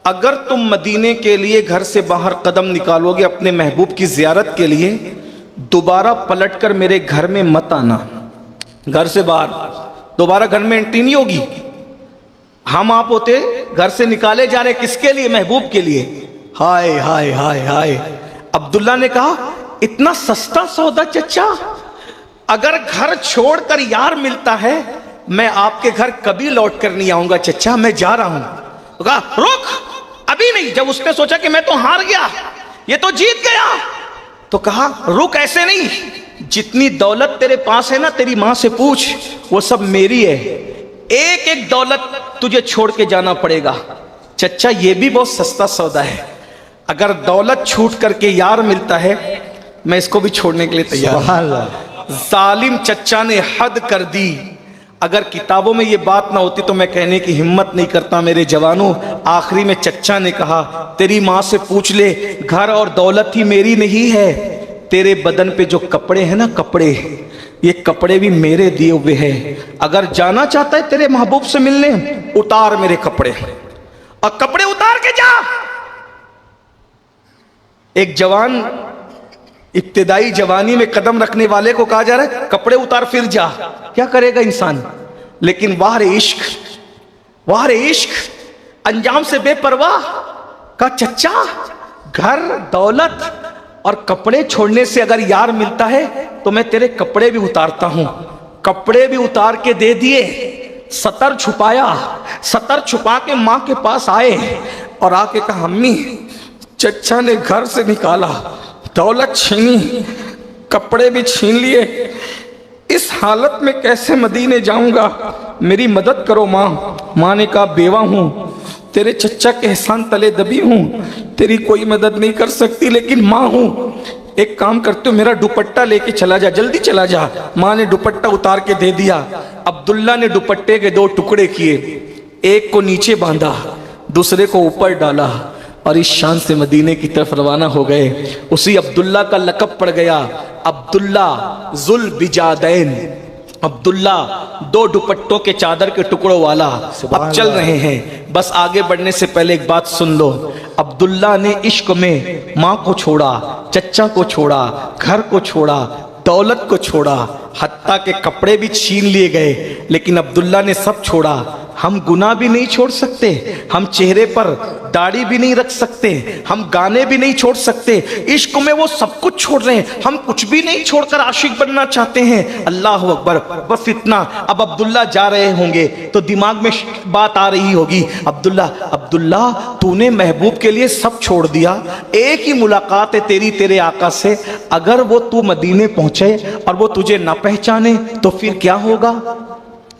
अगर तुम मदीने के लिए घर से बाहर कदम निकालोगे अपने महबूब की जियारत के लिए, दोबारा पलटकर मेरे घर में मत आना। घर से बाहर दोबारा घर में एंट्री नहीं होगी। हम आप होते घर से निकाले जा रहे, किसके लिए? महबूब के लिए। हाय हाय हाय हाय। अब्दुल्ला ने कहा इतना सस्ता सौदा चच्चा, अगर घर छोड़कर यार मिलता है मैं आपके घर कभी लौट कर नहीं आऊंगा चच्चा, मैं जा रहा हूं। तो कहा रुक, अभी नहीं। जब उसने सोचा कि मैं तो हार गया, ये तो जीत गया, तो कहा रुक, ऐसे नहीं, जितनी दौलत तेरे पास है ना, तेरी मां से पूछ, वो सब मेरी है, एक एक दौलत तुझे छोड़ के जाना पड़ेगा। चच्चा ये भी बहुत सस्ता सौदा है, अगर दौलत छूट करके यार मिलता है मैं इसको भी छोड़ने के लिए तैयार हूं। जालिम चच्चा ने हद कर दी। अगर किताबों में ये बात ना होती तो मैं कहने की हिम्मत नहीं करता मेरे जवानों। आखिरी में चच्चा ने कहा तेरी माँ से पूछ ले, घर और दौलत ही मेरी नहीं है, तेरे बदन पे जो कपड़े हैं ना, कपड़े, ये कपड़े भी मेरे दिए हुए हैं। अगर जाना चाहता है तेरे महबूब से मिलने, उतार मेरे कपड़े, और कपड़े उतार के जा। एक जवान इब्तिदाई जवानी में कदम रखने वाले को कहा जा रहा है कपड़े उतार फिर जा, क्या करेगा इंसान? लेकिन वाह रे इश्क, वाह रे इश्क, अंजाम से बेपरवाह का चच्चा, घर दौलत और कपड़े छोड़ने से अगर यार मिलता है तो मैं तेरे कपड़े भी उतारता हूं। कपड़े भी उतार के दे दिए, सतर छुपाया, सतर छुपा के मां के पास आए और आके कहा अम्मी चच्चा ने घर से निकाला, दौलत छीनी, कपड़े भी छीन लिए, इस हालत में कैसे मदीने जाऊंगा, मेरी मदद करो माँ। माँ ने कहा बेवा हूँ, तेरे चच्चा के एहसान तले दबी हूँ, तेरी कोई मदद नहीं कर सकती, लेकिन माँ हूँ। एक काम करते हो, मेरा दुपट्टा लेके चला जा, जल्दी चला जा। माँ ने दुपट्टा उतार के दे दिया। अब्दुल्ला ने दुपट्टे के 2 टुकड़े किए, एक को नीचे बांधा, दूसरे को ऊपर डाला और इस शान से मदीने की तरफ रवाना हो गए। उसी अब्दुल्ला का लक़ब पड़ गया अब्दुल्ला जुल बिजादैन, अब्दुल्ला 2 दुपट्टों के चादर के टुकड़ों वाला। अब चल रहे हैं, बस आगे बढ़ने से पहले एक बात सुन लो। अब्दुल्ला ने इश्क में माँ को छोड़ा, चच्चा को छोड़ा, घर को छोड़ा, दौलत को छोड़ा, हत्ता के कपड़े भी छीन लिए गए, लेकिन अब्दुल्ला ने सब छोड़ा। हम गुनाह भी नहीं छोड़ सकते, हम चेहरे पर दाढ़ी भी नहीं रख सकते, हम गाने भी नहीं छोड़ सकते। इश्क में वो सब कुछ छोड़ रहे हैं, हम कुछ भी नहीं छोड़कर आशिक बनना चाहते हैं। अल्लाह अकबर, बस इतना। अब अब्दुल्ला जा रहे होंगे तो दिमाग में बात आ रही होगी, अब्दुल्ला अब्दुल्ला तूने महबूब के लिए सब छोड़ दिया, एक ही मुलाकात है तेरी तेरे आका से, अगर वो तू मदीने पहुंचे और वो तुझे ना पहचाने तो फिर क्या होगा?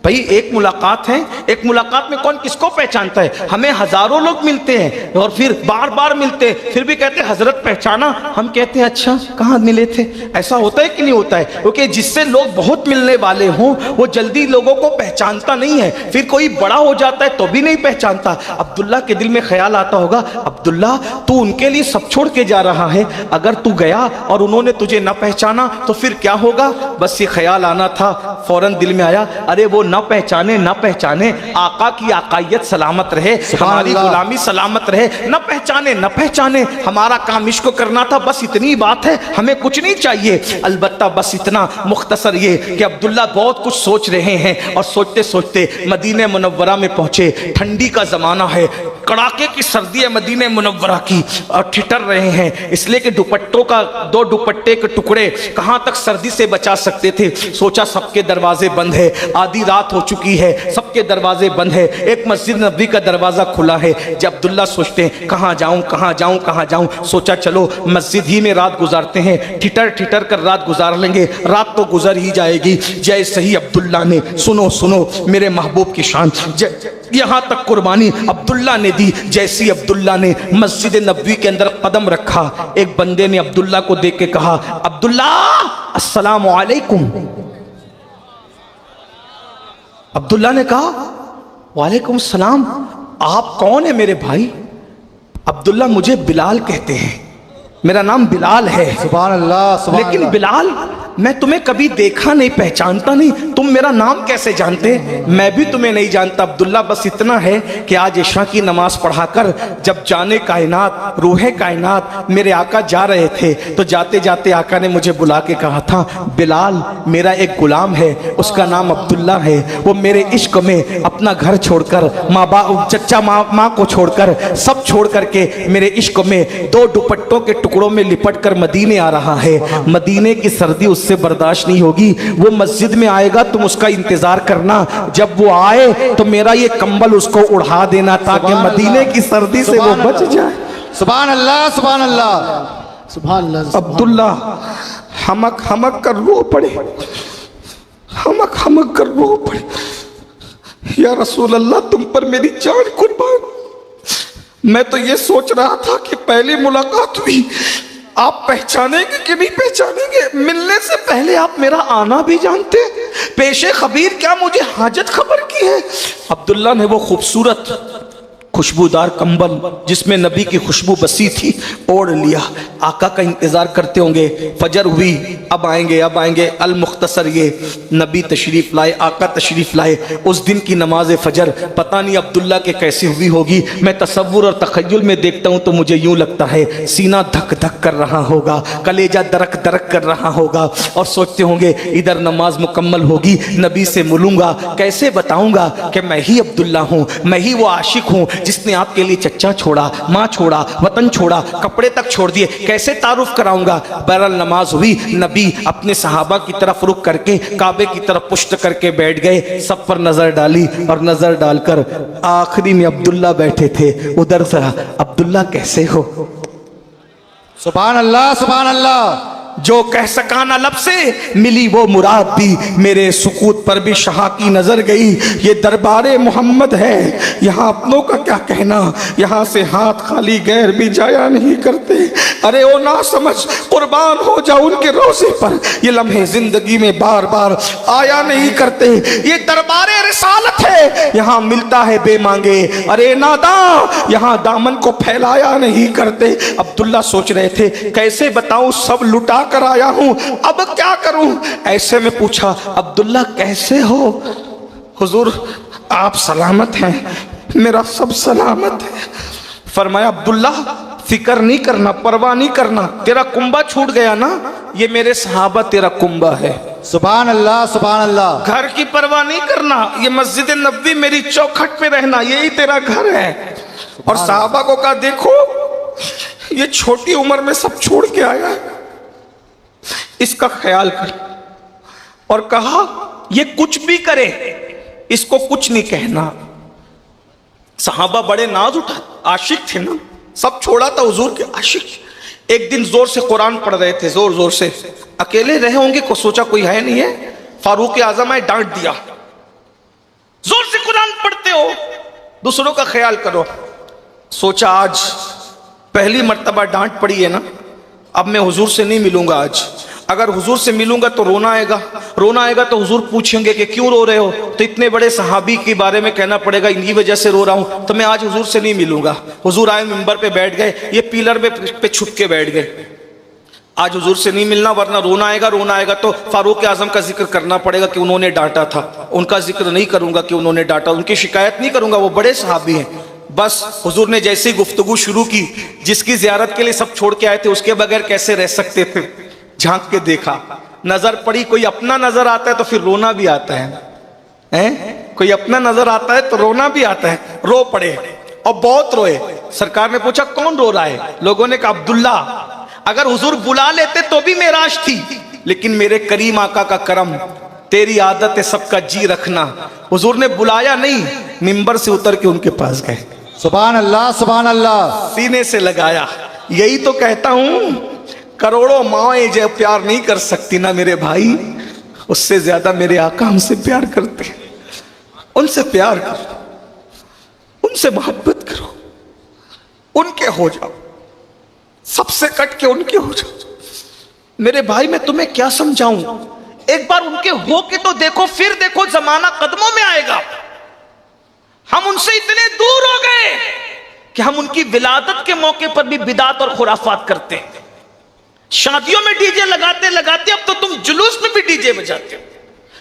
भाई एक मुलाकात है, एक मुलाकात में कौन किसको पहचानता है? हमें हजारों लोग मिलते हैं और फिर बार बार मिलते हैं, फिर भी कहते हैं हजरत पहचाना, हम कहते हैं अच्छा कहाँ मिले थे। ऐसा होता है कि नहीं होता है? क्योंकि जिससे लोग बहुत मिलने वाले हों वो जल्दी लोगों को पहचानता नहीं है, फिर कोई बड़ा हो जाता है तो भी नहीं पहचानता। अब्दुल्ला के दिल में ख्याल आता होगा, अब्दुल्ला तू उनके लिए सब छोड़ के जा रहा है, अगर तू गया और उन्होंने तुझे न पहचाना तो फिर क्या होगा? बस ये ख्याल आना था, फौरन दिल में आया, अरे वो न पहचाने न पहचाने, आका की आकायत सलामत रहे, हमारी गुलामी सलामत रहे, न पहचाने न पहचाने, हमारा काम इश्क करना था, बस इतनी बात है, हमें कुछ नहीं चाहिए। अलबत्ता बस इतना मुख्तसर ये कि अब्दुल्ला बहुत कुछ सोच रहे हैं और सोचते सोचते मदीने मुनव्वरा में पहुंचे। ठंडी का जमाना है, कड़ाके की सर्दी है मदीने मुनव्वरा की, और ठिठर रहे हैं इसलिए कि दुपट्टों का 2 दुपट्टे के टुकड़े कहाँ तक सर्दी से बचा सकते थे। सोचा सबके दरवाजे बंद है, आधी रात हो चुकी है, सबके दरवाजे बंद है, एक मस्जिद नबी का दरवाजा खुला है। जब अब्दुल्ला सोचते हैं कहाँ जाऊं कहाँ जाऊं कहाँ जाऊं, सोचा चलो मस्जिद ही में रात गुजारते हैं, ठिठर ठिठर कर रात गुजार लेंगे, रात तो गुजर ही जाएगी। जैसे ही अब्दुल्ला ने, सुनो सुनो मेरे महबूब की शान, यहाँ तक कुर्बानी अब्दुल्ला ने दी। जैसी अब्दुल्ला ने मस्जिद नबवी के अंदर कदम रखा, एक बंदे ने अब्दुल्ला को देख के कहा, अब्दुल्ला अस्सलाम वालेकुम। अब्दुल्ला ने कहा वालेकुम सलाम, आप कौन है मेरे भाई? अब्दुल्ला मुझे बिलाल कहते हैं, मेरा नाम बिलाल है। सुभान अल्लाह, सुभान लेकिन अल्लाह। बिलाल मैं तुम्हें कभी देखा नहीं, पहचानता नहीं, तुम मेरा नाम कैसे जानते? मैं भी तुम्हें नहीं जानता अब्दुल्ला, बस इतना है कि आज इशा की नमाज पढ़ाकर जब जाने कायनात रूहे कायनात मेरे आका जा रहे थे तो जाते जाते आका ने मुझे बुला के कहा था, बिलाल मेरा एक गुलाम है, उसका नाम अब्दुल्ला है, वो मेरे इश्क में अपना घर छोड़कर, माँ बाप चच्चा माँ को छोड़कर, सब छोड़ करके मेरे इश्क में 2 दुपट्टों के टुकड़ों में लिपट कर मदीने आ रहा है। मदीने की सर्दी उससे बर्दाश्त नहीं होगी, वो मस्जिद में आएगा, तुम उसका इंतजार करना, जब वो आए तो मेरा ये कंबल उसको उड़ा देना ताकि मदीने की सर्दी से वो बच जाए। सुभान अल्लाह, सुभान अल्लाह, सुभान अल्लाह। अब्दुल्ला हमक हमक कर रो पड़े, हमक हमक कर रो पड़े, या रसूल अल्लाह तुम पर मेरी जान कुर्बान। मैं तो ये सोच रहा था कि पहली मुलाकात हुई, आप पहचानेंगे कि नहीं पहचानेंगे? मिलने से पहले आप मेरा आना भी जानते, पेशे खबीर क्या मुझे हाजत खबर की है? अब्दुल्ला ने वो खूबसूरत खुशबूदार कंबल जिसमें नबी की खुशबू बसी थी ओढ़ लिया। आका का इंतजार करते होंगे, फजर हुई, अब आएंगे अब आएंगे। अल मुख्तसर ये नबी तशरीफ लाए, आका तशरीफ लाए। उस दिन की नमाज फजर पता नहीं अब्दुल्ला के कैसे हुई होगी। मैं तसव्वुर और तखय्युल में देखता हूँ तो मुझे यूं लगता है सीना धक धक कर रहा होगा, कलेजा दरक दरक कर रहा होगा, और सोचते होंगे इधर नमाज मुकम्मल होगी, नबी से मिलूंगा, कैसे बताऊंगा कि मैं ही अब्दुल्ला हूँ, मैं ही वो आशिक हूँ जिसने आपके लिए चच्चा छोड़ा, माँ छोड़ा, वतन छोड़ा, कपड़े तक छोड़ दिए, कैसे तारुफ कराऊंगा। बहरहाल नमाज हुई, नबी अपने सहाबा की तरफ रुख करके काबे की तरफ पुष्ट करके बैठ गए, सब पर नजर डाली और नजर डालकर आखिरी में अब्दुल्ला बैठे थे, उधर से अब्दुल्ला कैसे हो? सुभान अल्लाह, सुभान अल्लाह। जो कह सका ना लब से, मिली वो मुराद भी, मेरे सुकूत पर भी शाह की नजर गई। ये दरबारे मोहम्मद है, यहाँ अपनों का क्या कहना, यहाँ से हाथ खाली गैर भी जाया नहीं करते। अरे ओ ना समझ, कुर्बान हो जाओ उनके रोजे पर, ये लम्हे जिंदगी में बार बार आया नहीं करते। ये दरबारे रिसालत है, यहाँ मिलता है बेमांगे। अरे नादा, यहाँ दामन को फैलाया नहीं करते। अब्दुल्ला सोच रहे थे कैसे बताऊं, सब लुटा कर आया हूं, अब क्या करूं। ऐसे में पूछा, अब्दुल्ला कैसे हो? हुजूर आप सलामत हैं? मेरा सब सलामत है। फरमाया, अब्दुल्ला फिक्र नहीं करना, परवाह नहीं करना, तेरा कुंबा छूट गया ना, ये मेरे सहाबा तेरा कुंबा है। सुभान अल्लाह, सुभान अल्लाह। घर की परवाह नहीं करना, ये मस्जिद नबवी मेरी चौखट पे रहना, यही तेरा घर है। और सहाबा को कहा, देखो ये छोटी उम्र में सब छोड़ के आया है, इसका ख्याल कर। और कहा, ये कुछ भी करे इसको कुछ नहीं कहना। सहाबा बड़े नाज उठा, आशिक थे ना, सब छोड़ा था हुजूर के आशिक। एक दिन जोर से कुरान पढ़ रहे थे, जोर जोर से, अकेले रहे होंगे, को सोचा कोई है नहीं है, फारूक आजम आए, डांट दिया, जोर से कुरान पढ़ते हो, दूसरों का ख्याल करो। सोचा आज पहली मर्तबा डांट पड़ी है ना, अब मैं हुजूर से नहीं मिलूंगा आज। अगर हुजूर से मिलूंगा तो रोना आएगा, रोना आएगा तो हुजूर पूछेंगे कि क्यों रो रहे हो, तो इतने बड़े सहाबी के बारे में कहना पड़ेगा इनकी वजह से रो रहा हूं, तो मैं आज हुजूर से नहीं मिलूंगा। हुजूर आए, मिंबर पे बैठ गए, ये पिलर पे छुप के बैठ गए, आज हुजूर से नहीं मिलना वरना रोना आएगा। रोना आएगा तो फारूक आजम का जिक्र करना पड़ेगा कि उन्होंने डांटा था, उनका जिक्र नहीं करूंगा कि उन्होंने डांटा, उनकी शिकायत नहीं करूंगा, वो बड़े सहाबी हैं। बस हुजूर ने जैसे ही गुफ्तगू शुरू की, जिसकी जियारत के लिए सब छोड़ के आए थे उसके बगैर कैसे रह सकते थे, झांक के देखा, नजर पड़ी, कोई अपना नजर आता है तो फिर रोना भी आता है, कोई अपना नजर आता है तो रोना भी आता है। रो पड़े और बहुत रोए। सरकार ने पूछा कौन रो रहा है? लोगों ने कहा अब्दुल्ला। अगर हुजूर बुला लेते तो भी मेराज थी, लेकिन मेरे करीम आका का करम, तेरी आदत है सबका जी रखना। हुजूर ने बुलाया नहीं, मिंबर से उतर के उनके पास गए, सुभान अल्लाह, सुभान अल्लाह, सीने से लगाया। यही तो कहता हूं, करोड़ों माएं जो प्यार नहीं कर सकती ना मेरे भाई, उससे ज्यादा मेरे आका हमसे प्यार करते हैं। उनसे प्यार करो, उनसे मोहब्बत करो, उनके हो जाओ, सबसे कट के उनके हो जाओ। मेरे भाई मैं तुम्हें क्या समझाऊं, एक बार उनके हो के तो देखो, फिर देखो जमाना कदमों में आएगा। हम उनसे इतने दूर हो गए कि हम उनकी विलादत के मौके पर भी बिदात और खुराफात करते हैं। शादियों में डीजे लगाते लगाते अब तो तुम जुलूस में भी डीजे बजाते हो,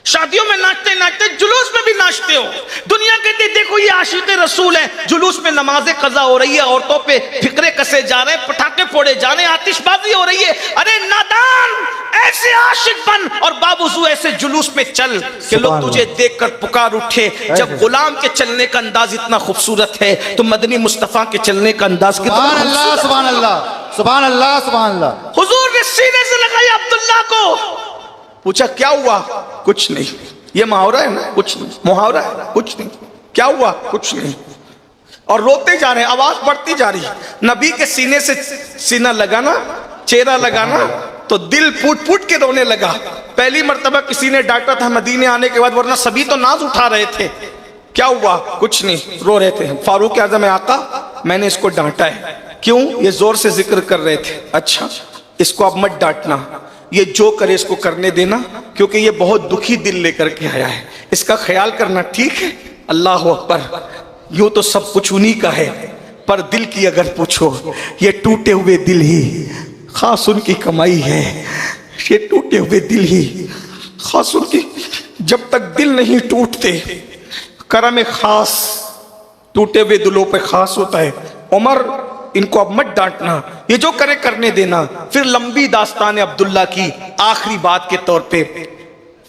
शादियों में नाचते नाचते जुलूस में भी नाचते हो। दुनिया कहती देखो ये आशिक़े रसूल है, जुलूस में नमाजें कज़ा हो रही है, औरतों पे फिक्रे कसे जा रहे हैं, पटाखे फोड़े जा रहे हैं, आतिशबाजी हो रही है। अरे नादान, ऐसे आशिक बन और बावजूद ऐसे जुलूस में चल कि लोग तुझे देखकर पुकार उठे। जब गुलाम के चलने का अंदाज इतना खूबसूरत है तो मदनी मुस्तफा के चलने का अंदाज कितना सुभान अल्लाह, सुभान अल्लाह, सुभान अल्लाह, सुभान अल्लाह। हुजूर ने सीने से लगाया अब्दुल्ला को, पूछा क्या हुआ? कुछ नहीं। ये मुहावरा है ना, कुछ नहीं, मुहावरा है, कुछ नहीं। क्या हुआ? कुछ नहीं। और रोते जा रहे हैं, आवाज बढ़ती जा रही है। नबी के सीने से सीना लगाना, चेहरा लगाना, तो दिल फूट फूट के रोने लगा। पहली मर्तबा किसी ने डांटा था मदीने आने के बाद, वरना सभी तो नाज उठा रहे थे। क्या हुआ? कुछ नहीं, रो रहे थे। फारूक आजम आका, मैंने इसको डांटा है। क्यों? ये जोर से जिक्र कर रहे थे। अच्छा, इसको अब मत डांटना, ये जो करे इसको करने देना, क्योंकि ये बहुत दुखी दिल लेकर के आया है, इसका ख्याल करना, ठीक है? अल्लाह अकबर। यूं तो सब कुछ उन्हीं का है, पर दिल की अगर पूछो, ये टूटे हुए दिल ही खास उनकी कमाई है। ये टूटे हुए दिल ही खास उनकी, जब तक दिल नहीं टूटते करम खास टूटे हुए दिलों पे खास होता है। उमर, इनको अब मत डांटना, ये जो करे करने देना। फिर लंबी दास्तान अब्दुल्ला की आखिरी बात के तौर पे,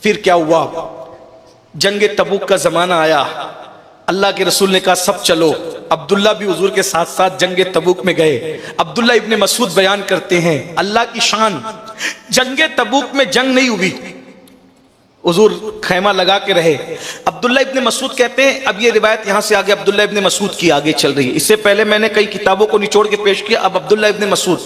फिर क्या हुआ? जंगे तबूक का जमाना आया, अल्लाह के रसूल ने कहा सब चलो। अब्दुल्ला भी हुजूर के साथ साथ जंगे तबूक में गए। अब्दुल्ला इब्ने मसूद बयान करते हैं अल्लाह की शान, जंगे तबूक में जंग नहीं हुई, हुजूर खैमा लगा के रहे। अब्दुल्ला इब्ने मसूद कहते हैं, अब ये रिवायत यहाँ से आगे अब्दुल्ला इब्ने मसूद की आगे चल रही है। इससे पहले मैंने कई किताबों को निचोड़ के पेश किया, अब अब्दुल्ला इब्ने मसूद।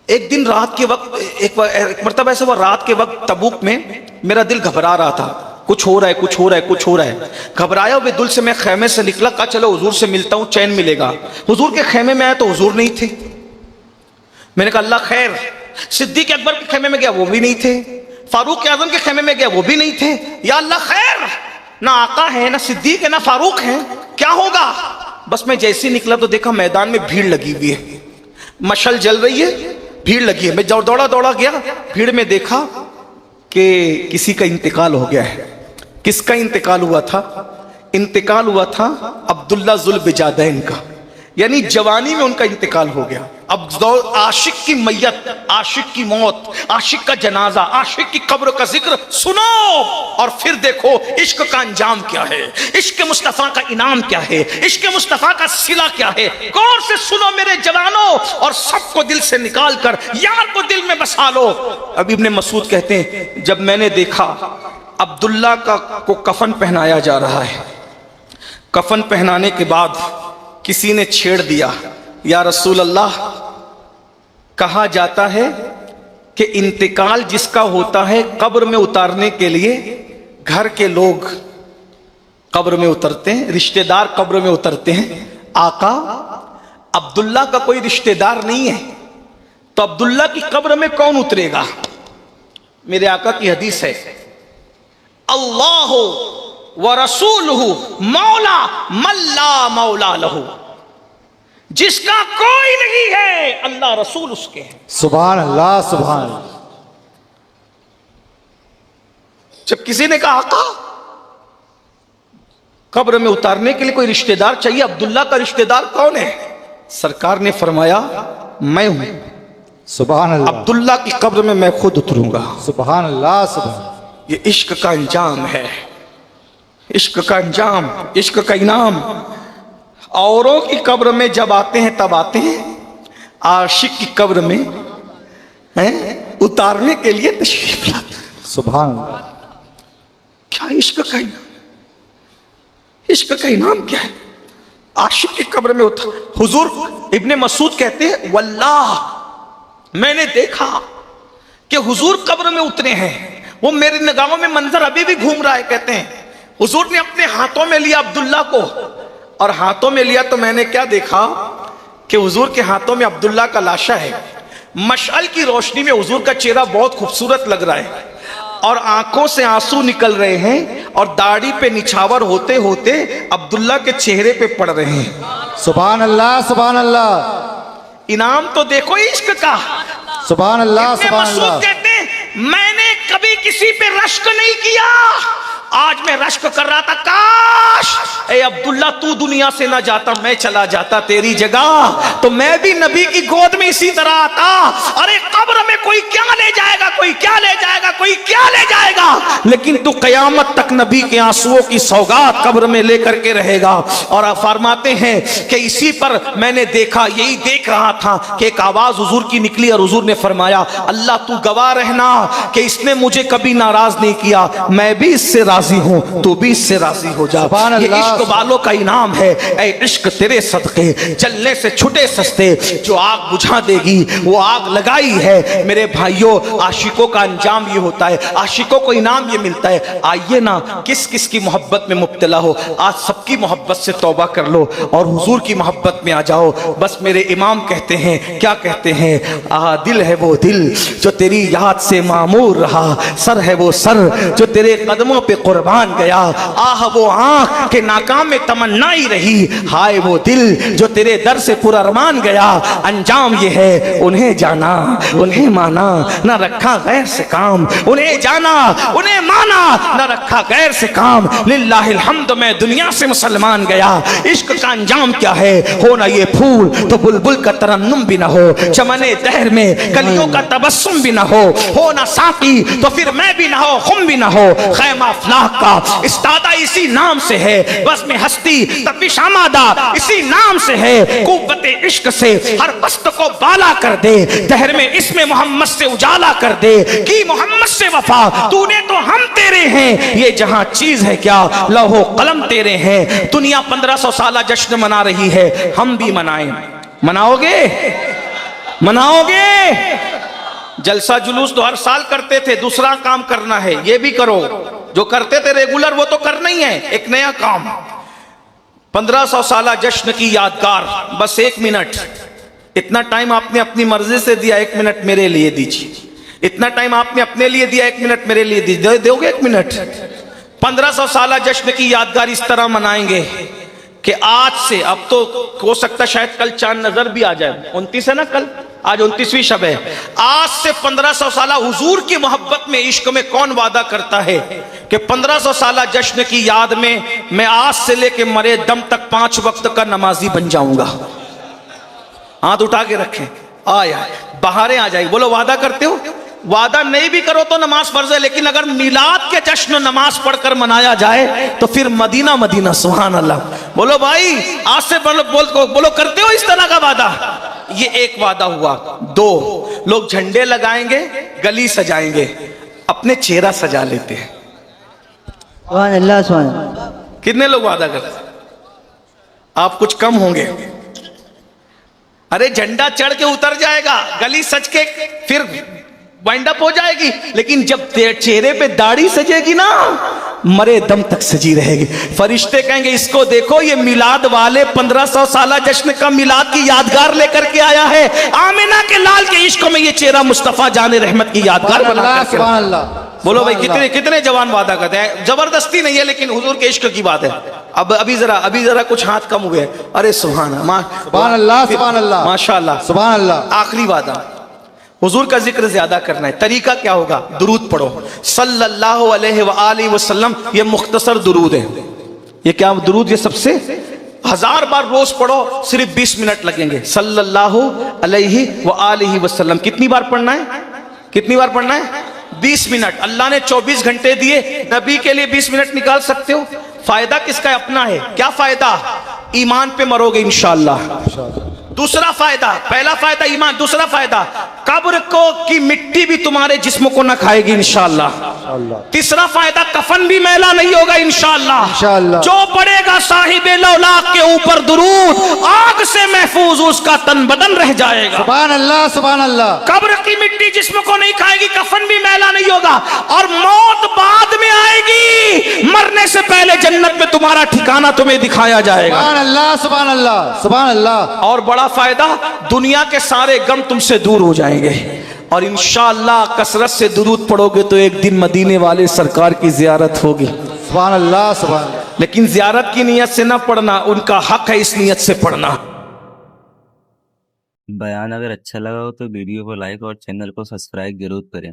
एक दिन रात के वक्त एक मरतबा ऐसा हुआ, रात के वक्त तबूक में मेरा दिल घबरा रहा था, कुछ हो रहा है, कुछ हो रहा है, कुछ हो रहा है। घबराया हुए दिल से मैं खेमे से निकला, कहा चलो हुजूर से मिलता हूं, चैन मिलेगा। हुजूर के खेमे में आया तो हुजूर नहीं थे। मैंने कहा अल्लाह खैर। सिद्दीक अकबर के खेमे में गया, वो भी नहीं थे। फारूक आजम के खेमे में गया, वो भी नहीं थे। या अल्लाह खैर, ना आका है, ना सिद्दीक है, ना फारूक है, क्या होगा। बस मैं जैसे ही निकला तो देखा मैदान में भीड़ लगी हुई है, मशल जल रही है, भीड़ लगी है। मैं दौड़ा दौड़ा गया, भीड़ में देखा कि किसी का इंतकाल हो गया है। किसका इंतकाल हुआ था? इंतकाल हुआ था अब्दुल्ला जुल बिजादैन का, यानी जवानी में उनका इंतकाल हो गया। अब आशिक की मैयत, आशिक की मौत, आशिक का जनाजा, आशिक की कब्र का जिक्र सुनो और फिर देखो इश्क का अंजाम क्या है, इश्क मुस्तफा का इनाम क्या है, इश्क मुस्तफा का सिला क्या है। गौर से सुनो मेरे जवानों, और सबको दिल से निकाल कर यार को दिल में बसा लो। अब इब्ने मसूद कहते हैं, जब मैंने देखा अब्दुल्ला को कफन पहनाया जा रहा है, कफन पहनाने के बाद किसी ने छेड़ दिया, या रसूल अल्लाह, कहा जाता है कि इंतकाल जिसका होता है कब्र में उतारने के लिए घर के लोग कब्र में उतरते हैं, रिश्तेदार कब्र में उतरते हैं। आका अब्दुल्ला का कोई रिश्तेदार नहीं है, तो अब्दुल्ला की कब्र में कौन उतरेगा? मेरे आका की हदीस है, अल्लाह व रसूलहु मौला मल्ला मौला लहू, जिसका कोई नहीं है अल्लाह रसूल उसके हैं। सुभान अल्लाह, सुभान अल्लाह। जब किसी ने कहा आका कब्र में उतारने के लिए कोई रिश्तेदार चाहिए, अब्दुल्ला का रिश्तेदार कौन है? सरकार ने फरमाया मैं हूं। सुभान अल्लाह। अब्दुल्ला की कब्र में मैं खुद उतरूंगा। सुभान अल्लाह, सुभान। ये इश्क का अंजाम है, इश्क का अंजाम, इश्क का इनाम। औरों की कब्र में जब आते हैं तब आते हैं, आशिक की कब्र में हैं उतारने के लिए तशरीफ लाते हैं। सुभान अल्लाह। क्या इश्क का इनाम, इश्क का इनाम क्या है? आशिक की कब्र में उतर। हुजूर इब्ने मसूद कहते हैं, वल्लाह मैंने देखा कि हुजूर कब्र में उतरे हैं, वो मेरी निगाहों में मंजर अभी भी घूम रहा है। कहते हैं हुजूर ने अपने हाथों में लिया अब्दुल्ला को, और हाथों में लिया तो मैंने क्या देखा कि हुजूर के हाथों में अब्दुल्ला का लाशा है। मशअल की रोशनी में हुजूर का चेहरा बहुत खूबसूरत लग रहा है, और आंखों से आंसू निकल रहे हैं, और दाढ़ी पे निछावर होते होते अब्दुल्ला के चेहरे पे पड़ रहे हैं। सुभान अल्लाह, सुभान अल्लाह। इनाम तो देखो इश्क का। सुभान अल्लाह, सुभान अल्लाह। कहते हैं मैंने कभी किसी पे रश्क नहीं किया, आज मैं रश्क कर रहा था, काश ए अब्दुल्ला तू दुनिया से ना जाता, मैं चला जाता तेरी जगह, तो मैं भी नबी की गोद में इसी तरह आता। अरे कब्र में कोई क्या ले जाएगा, कोई क्या ले जाएगा, कोई क्या ले जाएगा, लेकिन तू कयामत तक नबी के आंसुओं की सौगात कब्र में लेकर के रहेगा। और आप फरमाते हैं कि इसी पर मैंने देखा, यही देख रहा था कि एक आवाज हुजूर की निकली, और हुजूर ने फरमाया अल्लाह तू गवाह रहना कि इसने मुझे कभी नाराज नहीं किया, मैं भी इससे राजी हूं, तू भी इससे राजी हो जा। ये इश्क वालों का इनाम है। ऐ इश्क तेरे सदके जलने से छुटे सस्ते, जो आग बुझा देगी वो आग लगाई है। मेरे भाइयों, आशिकों का अंजाम ये होता है, आशिकों को इनाम ये मिलता है। आइए ना, किस किस की मोहब्बत में मुब्तला हो, आज सबकी मोहब्बत से तौबा कर लो और हुजूर की मोहब्बत में आ जाओ। बस मेरे इमाम कहते हैं, क्या कहते हैं, दिल है वो दिल जो तेरी याद से मामूर रहा, सर है वो सर जो तेरे कदमों पे कुर्बान गया, आह वो आंख के नाकाम में तमन्ना ही रही, हाय वो दिल जो तेरे दर से पुरअरमान गया। अंजाम ये है, उन्हें जाना उन्हें माना, न रखा गैर से काम, उन्हें जाना उन्हें माना, न रखा गैर से काम। लिल्लाहिल हम्द, मैं दुनिया से मुसलमान गया। इश्क का अंजाम क्या है? हो ना ये फूल तो बुलबुल का तरन्नुम भी ना हो, चमने दहर में कलियों का तबस्सुम भी ना हो ना साकी तो फिर मैं भी ना हो, खुम भी ना हो। खैमा फलाह का इस्तादा इसी नाम से है, बस में हस्ती तपिश आमादा इसी नाम से है। कुव्वत इश्क से हर पस्त को बाला कर दे, दहर में इसमें मोहम्मद से उजाला कर दे। कि मोहम्मद से वफा तूने तो हम तेरे हैं, ये जहां चीज है क्या लौहो कलम तेरे हैं। दुनिया 1500 साल जश्न मना रही है, हम भी मनाएं। मनाओगे? मनाओगे? जलसा जुलूस तो हर साल करते थे, दूसरा काम करना है, ये भी करो। जो करते थे रेगुलर वो तो करना ही है, एक नया काम। 1500 साला जश्न की यादगार, बस 1 मिनट। इतना टाइम आपने अपनी मर्जी से दिया, 1 मिनट मेरे लिए दीजिए। इतना टाइम आपने अपने लिए दिया, 1 मिनट मेरे लिए दीजिए। दोगे 1 मिनट? 1500 साला जश्न की यादगार इस तरह मनाएंगे कि आज से, अब तो हो सकता शायद कल चांद नजर भी आ जाए, 29 है ना कल, आज 29वीं शब है। आज से 1500 साला हुजूर की मोहब्बत में, इश्क में कौन वादा करता है कि 1500 साला जश्न की याद में मैं आज से लेके मरे दम तक 5 वक्त का नमाजी बन जाऊंगा? हाथ उठा के रखें। आया बहारें आ जाएगी। बोलो वादा करते हो? वादा नहीं भी करो तो नमाज फर्ज है, लेकिन अगर मिलाद के जश्न नमाज पढ़कर मनाया जाए तो फिर मदीना मदीना। सुभान अल्लाह। बोलो भाई आज से बोलो करते हो इस तरह का वादा? ये एक वादा हुआ। 2 लोग झंडे लगाएंगे, गली सजाएंगे, अपने चेहरा सजा लेते हैं। सुभान अल्लाह, सुभान अल्लाह। कितने लोग वादा करते? आप कुछ कम होंगे। अरे झंडा चढ़ के उतर जाएगा, गली सज के फिर वाइंड अप हो जाएगी, लेकिन जब चेहरे पे दाढ़ी सजेगी ना, मरे दम तक सजी रहेगी। फरिश्ते कहेंगे इसको देखो, ये मिलाद वाले 1500 साला जश्न का मिलाद की यादगार लेकर के आया है। आमिना के लाल के इश्क में ये चेहरा मुस्तफा जाने रहमत की यादगार बना करके। सुभान अल्लाह। बोलो भाई कितने कितने जवान वादा करते हैं? जबरदस्ती नहीं है, लेकिन हुजूर के इश्क की बात है। अब अभी जरा कुछ हाथ कम हुए। अरे सुभान अल्लाह, सुभान अल्लाह, माशाअल्लाह, सुभान अल्लाह। आखिरी वादा, हुजूर का जिक्र ज्यादा करना है। तरीका क्या होगा? दुरूद पढ़ो सल्लल्लाहु अलैहि वसल्लम। ये मुख्तसर दुरूद है। ये क्या दुरूद? ये सबसे 1000 बार रोज पढ़ो, सिर्फ 20 मिनट लगेंगे। सल्लल्लाहु अलैहि वसल्लम कितनी बार पढ़ना है? कितनी बार पढ़ना है? 20 मिनट। अल्लाह ने 24 घंटे दिए, नबी के लिए 20 मिनट निकाल सकते हो? फायदा किसका है? अपना है। क्या फायदा? ईमान पे मरोगे इंशाअल्लाह। दूसरा फायदा, पहला फायदा ईमान, दूसरा फायदा कब्र को की मिट्टी भी तुम्हारे जिस्म को न खाएगी इंशाअल्लाह। तीसरा फायदा कफन भी मैला नहीं होगा इंशाअल्लाह। जो पढ़ेगा साहिबे लौलाक के ऊपर दुरूद, आग से महफूज उसका तन बदन रह जाएगा। सुभान अल्लाह, सुभान अल्लाह। कब्र की मिट्टी जिस्म को नहीं खाएगी, कफन भी मैला नहीं होगा, और मौत बाद में आएगी। मरने से पहले जन्नत में तुम्हारा ठिकाना तुम्हें दिखाया जाएगा। सुभान अल्लाह, सुभान अल्लाह, सुभान अल्लाह। और बड़ा फायदा, दुनिया के सारे गम तुमसे दूर हो जाएंगे, और इंशाअल्लाह कसरत से दुरूद पढ़ोगे तो एक दिन मदीने वाले सरकार की जियारत होगी। सुभान अल्लाह, सुभान अल्लाह। लेकिन जियारत की नीयत से ना पढ़ना, उनका हक है इस नीयत से पढ़ना। बयान अगर अच्छा लगा हो तो वीडियो को लाइक और चैनल को सब्सक्राइब जरूर करें।